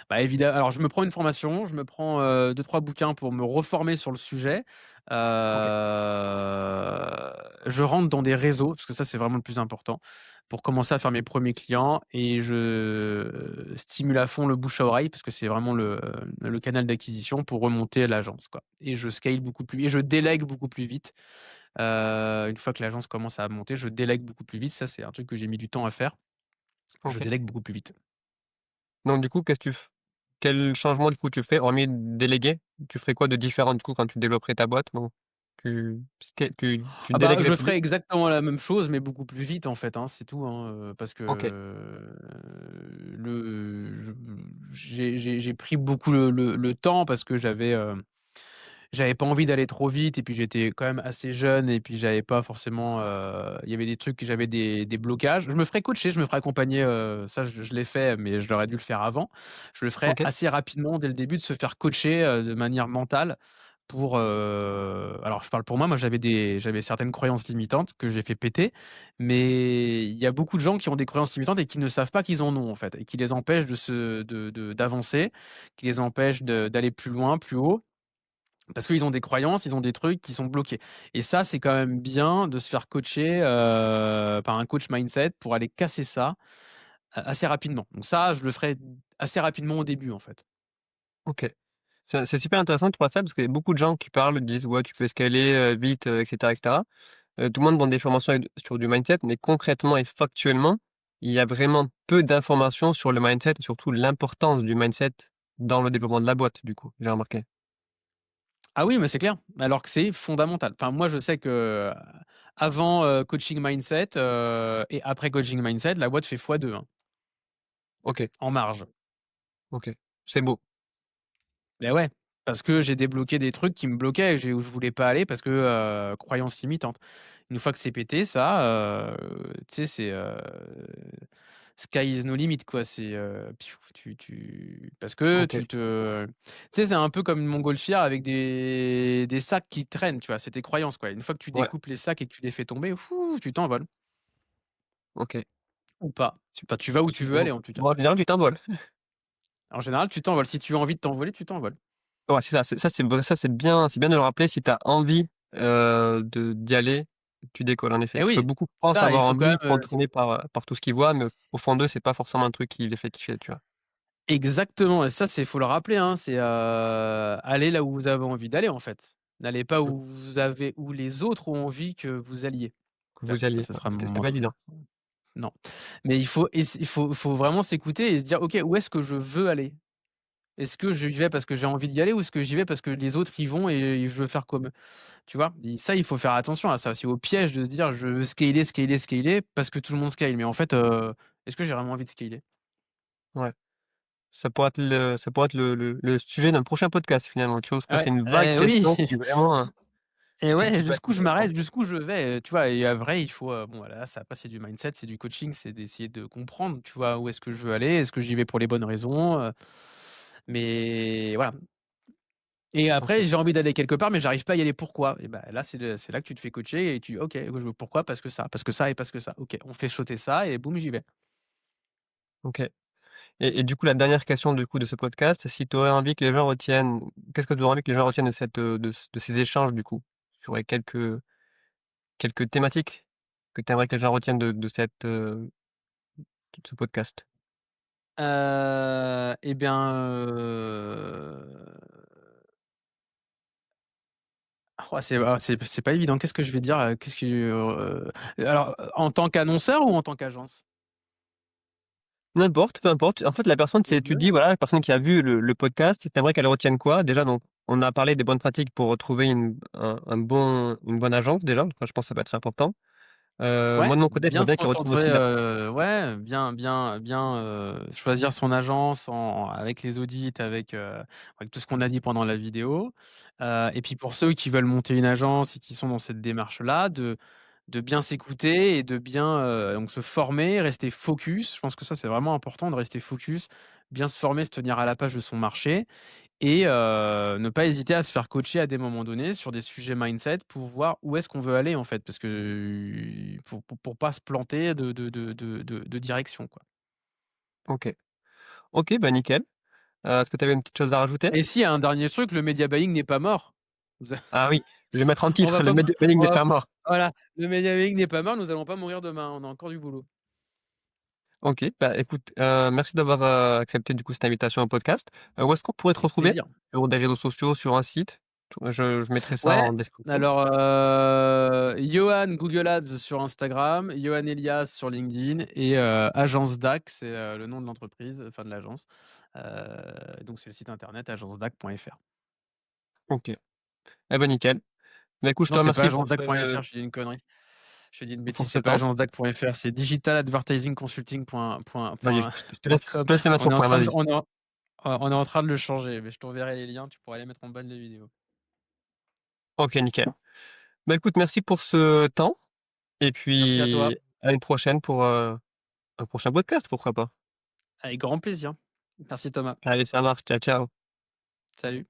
Speaker 2: Bah, alors je me prends une formation, je me prends, 2-3 bouquins pour me reformer sur le sujet. Heu,
Speaker 1: OK,
Speaker 2: je rentre dans des réseaux, parce que ça, c'est vraiment le plus important, pour commencer à faire mes premiers clients et je stimule à fond le bouche à oreille parce que c'est vraiment le canal d'acquisition pour remonter l'agence, quoi, et je scale beaucoup plus et je délègue beaucoup plus vite. Une fois que l'agence commence à monter, je délègue beaucoup plus vite. Ça, c'est un truc que j'ai mis du temps à faire. Je
Speaker 1: OK.
Speaker 2: délègue beaucoup plus vite.
Speaker 1: Donc du coup, qu'est-ce que tu f quel changement, du coup, tu fais, hormis déléguer? Tu ferais quoi de différent, du coup, quand tu développerais ta boîte? Donc tu
Speaker 2: Ah bah,
Speaker 1: délèguerais
Speaker 2: je
Speaker 1: plus
Speaker 2: ferais
Speaker 1: vite?
Speaker 2: exactement la même chose, mais beaucoup plus vite, en fait, hein, c'est tout, hein, parce que,
Speaker 1: OK,
Speaker 2: le je j'ai pris beaucoup le temps parce que j'avais pas envie d'aller trop vite et puis j'étais quand même assez jeune et puis j'avais pas forcément, il y avait des trucs que j'avais des blocages. Je me ferais coacher, je me ferais accompagner, ça je l'ai fait, mais je l'aurais dû le faire avant. Je le ferais
Speaker 1: OK,
Speaker 2: assez rapidement dès le début, de se faire coacher, de manière mentale pour, alors je parle pour moi, j'avais certaines croyances limitantes que j'ai fait péter, mais il y a beaucoup de gens qui ont des croyances limitantes et qui ne savent pas qu'ils en ont, en fait, et qui les empêchent d'avancer, qui les empêchent d'aller plus loin, plus haut. Parce qu'ils ont des croyances, ils ont des trucs qui sont bloqués, et ça, c'est quand même bien de se faire coacher, par un coach mindset pour aller casser ça, assez rapidement. Donc ça, je le ferai assez rapidement au début, en fait.
Speaker 1: OK. C'est super intéressant que tu parles de ça parce qu'il y a beaucoup de gens qui parlent, disent: «Ouais, tu peux escaler, vite, et cetera, et cetera». Tout le monde vend des formations sur du mindset, mais concrètement et factuellement, il y a vraiment peu d'informations sur le mindset et surtout l'importance du mindset dans le développement de la boîte, du coup, j'ai remarqué.
Speaker 2: Ah oui, mais c'est clair, alors que c'est fondamental. Enfin, moi, je sais que, avant, coaching mindset, et après coaching mindset, la boîte fait fois 2, hein,
Speaker 1: OK,
Speaker 2: en marge.
Speaker 1: OK. C'est beau.
Speaker 2: Et ouais, parce que j'ai débloqué des trucs qui me bloquaient, où je voulais pas aller parce que, croyances limitantes. Une fois que c'est pété ça, tu sais, c'est, sky is no limit, quoi. C'est, piouf, parce que
Speaker 1: OK.
Speaker 2: tu sais, c'est un peu comme une montgolfière avec des sacs qui traînent, tu vois? C'est tes croyances, quoi. Une fois que tu
Speaker 1: Ouais,
Speaker 2: découpes les sacs et que tu les fais tomber, fou, tu t'envoles
Speaker 1: OK.
Speaker 2: ou pas.
Speaker 1: Sup
Speaker 2: Enfin, tu vas où tu veux aller,
Speaker 1: bon
Speaker 2: en tout cas.
Speaker 1: bon, en général, tu t'envoles.
Speaker 2: En général, tu t'envoles. Si tu as envie de t'envoler, tu t'envoles.
Speaker 1: Ouais, c'est ça, c'est bien de le rappeler. Si tu as envie, d'y aller, tu décolles en effet.
Speaker 2: Eh
Speaker 1: Parce que
Speaker 2: oui,
Speaker 1: beaucoup pensent
Speaker 2: ça, il
Speaker 1: avoir
Speaker 2: faut quand
Speaker 1: envie,
Speaker 2: même,
Speaker 1: ils sont entraînés par tout ce qu'ils voient, mais au fond d'eux, c'est pas forcément un truc qui les fait kiffer, tu vois?
Speaker 2: exactement, et ça, c'est faut le rappeler, hein, c'est, allez là où vous avez envie d'aller, en fait. N'allez pas
Speaker 1: Mmh.
Speaker 2: où les autres ont envie que vous alliez.
Speaker 1: Que
Speaker 2: Tiens,
Speaker 1: vous y
Speaker 2: ça,
Speaker 1: alliez,
Speaker 2: ça
Speaker 1: ouais,
Speaker 2: sera
Speaker 1: c'était
Speaker 2: mon
Speaker 1: pas évident.
Speaker 2: non, mais il faut vraiment s'écouter et se dire: «OK, où est-ce que je veux aller? Est-ce que j'y vais parce que j'ai envie d'y aller ou est-ce que j'y vais parce que les autres y vont et je veux faire comme eux?» Tu vois? Et ça, il faut faire attention à ça, c'est au piège de se dire: «Je veux scaler, scaler, scaler parce que tout le monde scale», mais en fait, est-ce que j'ai vraiment envie de scaler?
Speaker 1: Ouais. Ça pourrait être le sujet d'un prochain podcast finalement, tu vois? Parce que c'est
Speaker 2: Ouais,
Speaker 1: une vague
Speaker 2: oui.
Speaker 1: question qui vraiment,
Speaker 2: Et
Speaker 1: qui
Speaker 2: ouais,
Speaker 1: peut être
Speaker 2: jusqu'où je
Speaker 1: intéressante.
Speaker 2: m'arrête, jusqu'où je vais, tu vois? Et après il faut, bon voilà, ça après c'est du mindset, c'est du coaching, c'est d'essayer de comprendre, tu vois? Où est-ce que je veux aller? Est-ce que j'y vais pour les bonnes raisons? Mais voilà, et
Speaker 1: OK,
Speaker 2: après j'ai envie d'aller quelque part, mais j'arrive pas à y aller, pourquoi? Et bah, là c'est là que tu te fais coacher et OK, je veux pourquoi? Parce que ça et parce que ça. OK, on fait sauter ça et boum, j'y vais.
Speaker 1: OK. Et du coup, la dernière question du coup de ce podcast, si tu aurais envie que les gens retiennent qu'est-ce que tu aurais envie que les gens retiennent de cette, de ces échanges du coup? Sur les quelques thématiques que tu aimerais que les gens retiennent de ce podcast?
Speaker 2: Et bien, c'est pas évident. Qu'est-ce que je vais dire? Qu'est-ce que, alors, en tant qu'annonceur ou en tant qu'agence?
Speaker 1: N'importe, peu importe. En fait, la personne,
Speaker 2: Les
Speaker 1: c'est tu
Speaker 2: 2.
Speaker 1: dis, voilà, la personne qui a vu le podcast, tu aimerais qu'elle retienne quoi? Déjà, donc, on a parlé des bonnes pratiques pour trouver une bonne agence déjà, donc je pense que ça peut être important.
Speaker 2: Ouais,
Speaker 1: Moi de mon côté,
Speaker 2: bien
Speaker 1: j'aimerais
Speaker 2: se
Speaker 1: bien qu'ils retournent aussi
Speaker 2: concentrer,
Speaker 1: vers
Speaker 2: ouais, bien, choisir son agence avec les audits, avec tout ce qu'on a dit pendant la vidéo. Et puis pour ceux qui veulent monter une agence et qui sont dans cette démarche-là, de bien s'écouter et de bien, donc se former, rester focus. Je pense que ça, c'est vraiment important de rester focus, bien se former, se tenir à la page de son marché et ne pas hésiter à se faire coacher à des moments donnés sur des sujets mindset pour voir où est-ce qu'on veut aller, en fait. Parce que pour pas se planter de direction, quoi.
Speaker 1: OK. OK, bah, nickel. Est-ce que tu avais une petite chose à rajouter?
Speaker 2: Et si, un dernier truc, le media buying n'est pas mort. Vous a
Speaker 1: Ah oui, je vais mettre en
Speaker 2: on
Speaker 1: titre:
Speaker 2: va
Speaker 1: «Le
Speaker 2: pas mou
Speaker 1: media buying
Speaker 2: on
Speaker 1: n'est
Speaker 2: va
Speaker 1: pas mort».
Speaker 2: voilà, le media buying n'est pas mort, nous allons pas mourir demain, on a encore du boulot.
Speaker 1: OK, bah, écoute, merci d'avoir, accepté du coup cette invitation au podcast. Où est-ce qu'on pourrait te
Speaker 2: Avec
Speaker 1: retrouver?
Speaker 2: plaisir.
Speaker 1: Sur des réseaux sociaux, sur un site? Je mettrai ça
Speaker 2: Ouais,
Speaker 1: en description.
Speaker 2: alors, Yoann Google Ads sur Instagram, Yoann Elias sur LinkedIn et Agence DAC, c'est, le nom de l'entreprise, enfin de l'agence. Donc c'est le site internet agencedac.fr.
Speaker 1: OK. Eh ben nickel. Bah, écoute, je
Speaker 2: Non,
Speaker 1: te
Speaker 2: c'est pas
Speaker 1: remercie
Speaker 2: agencedac.fr, je te dis une connerie. Je te dis une bêtise,
Speaker 1: pour ce
Speaker 2: c'est pas
Speaker 1: temps.
Speaker 2: agencedac.fr, c'est
Speaker 1: Vas-y,
Speaker 2: digitaladvertisingconsulting
Speaker 1: je
Speaker 2: .com.
Speaker 1: te laisse les mettre
Speaker 2: On
Speaker 1: au
Speaker 2: est en
Speaker 1: point,
Speaker 2: train de
Speaker 1: vas-y.
Speaker 2: on est en train de le changer, mais je t'enverrai les liens, tu pourras les mettre en bas de la vidéo.
Speaker 1: OK, nickel. Bah, écoute, merci pour ce temps et
Speaker 2: Merci à
Speaker 1: puis
Speaker 2: toi,
Speaker 1: à une prochaine pour, un prochain podcast, pourquoi pas?
Speaker 2: avec grand plaisir. Merci Thomas.
Speaker 1: Allez, ça marche. Ciao, ciao.
Speaker 2: Salut.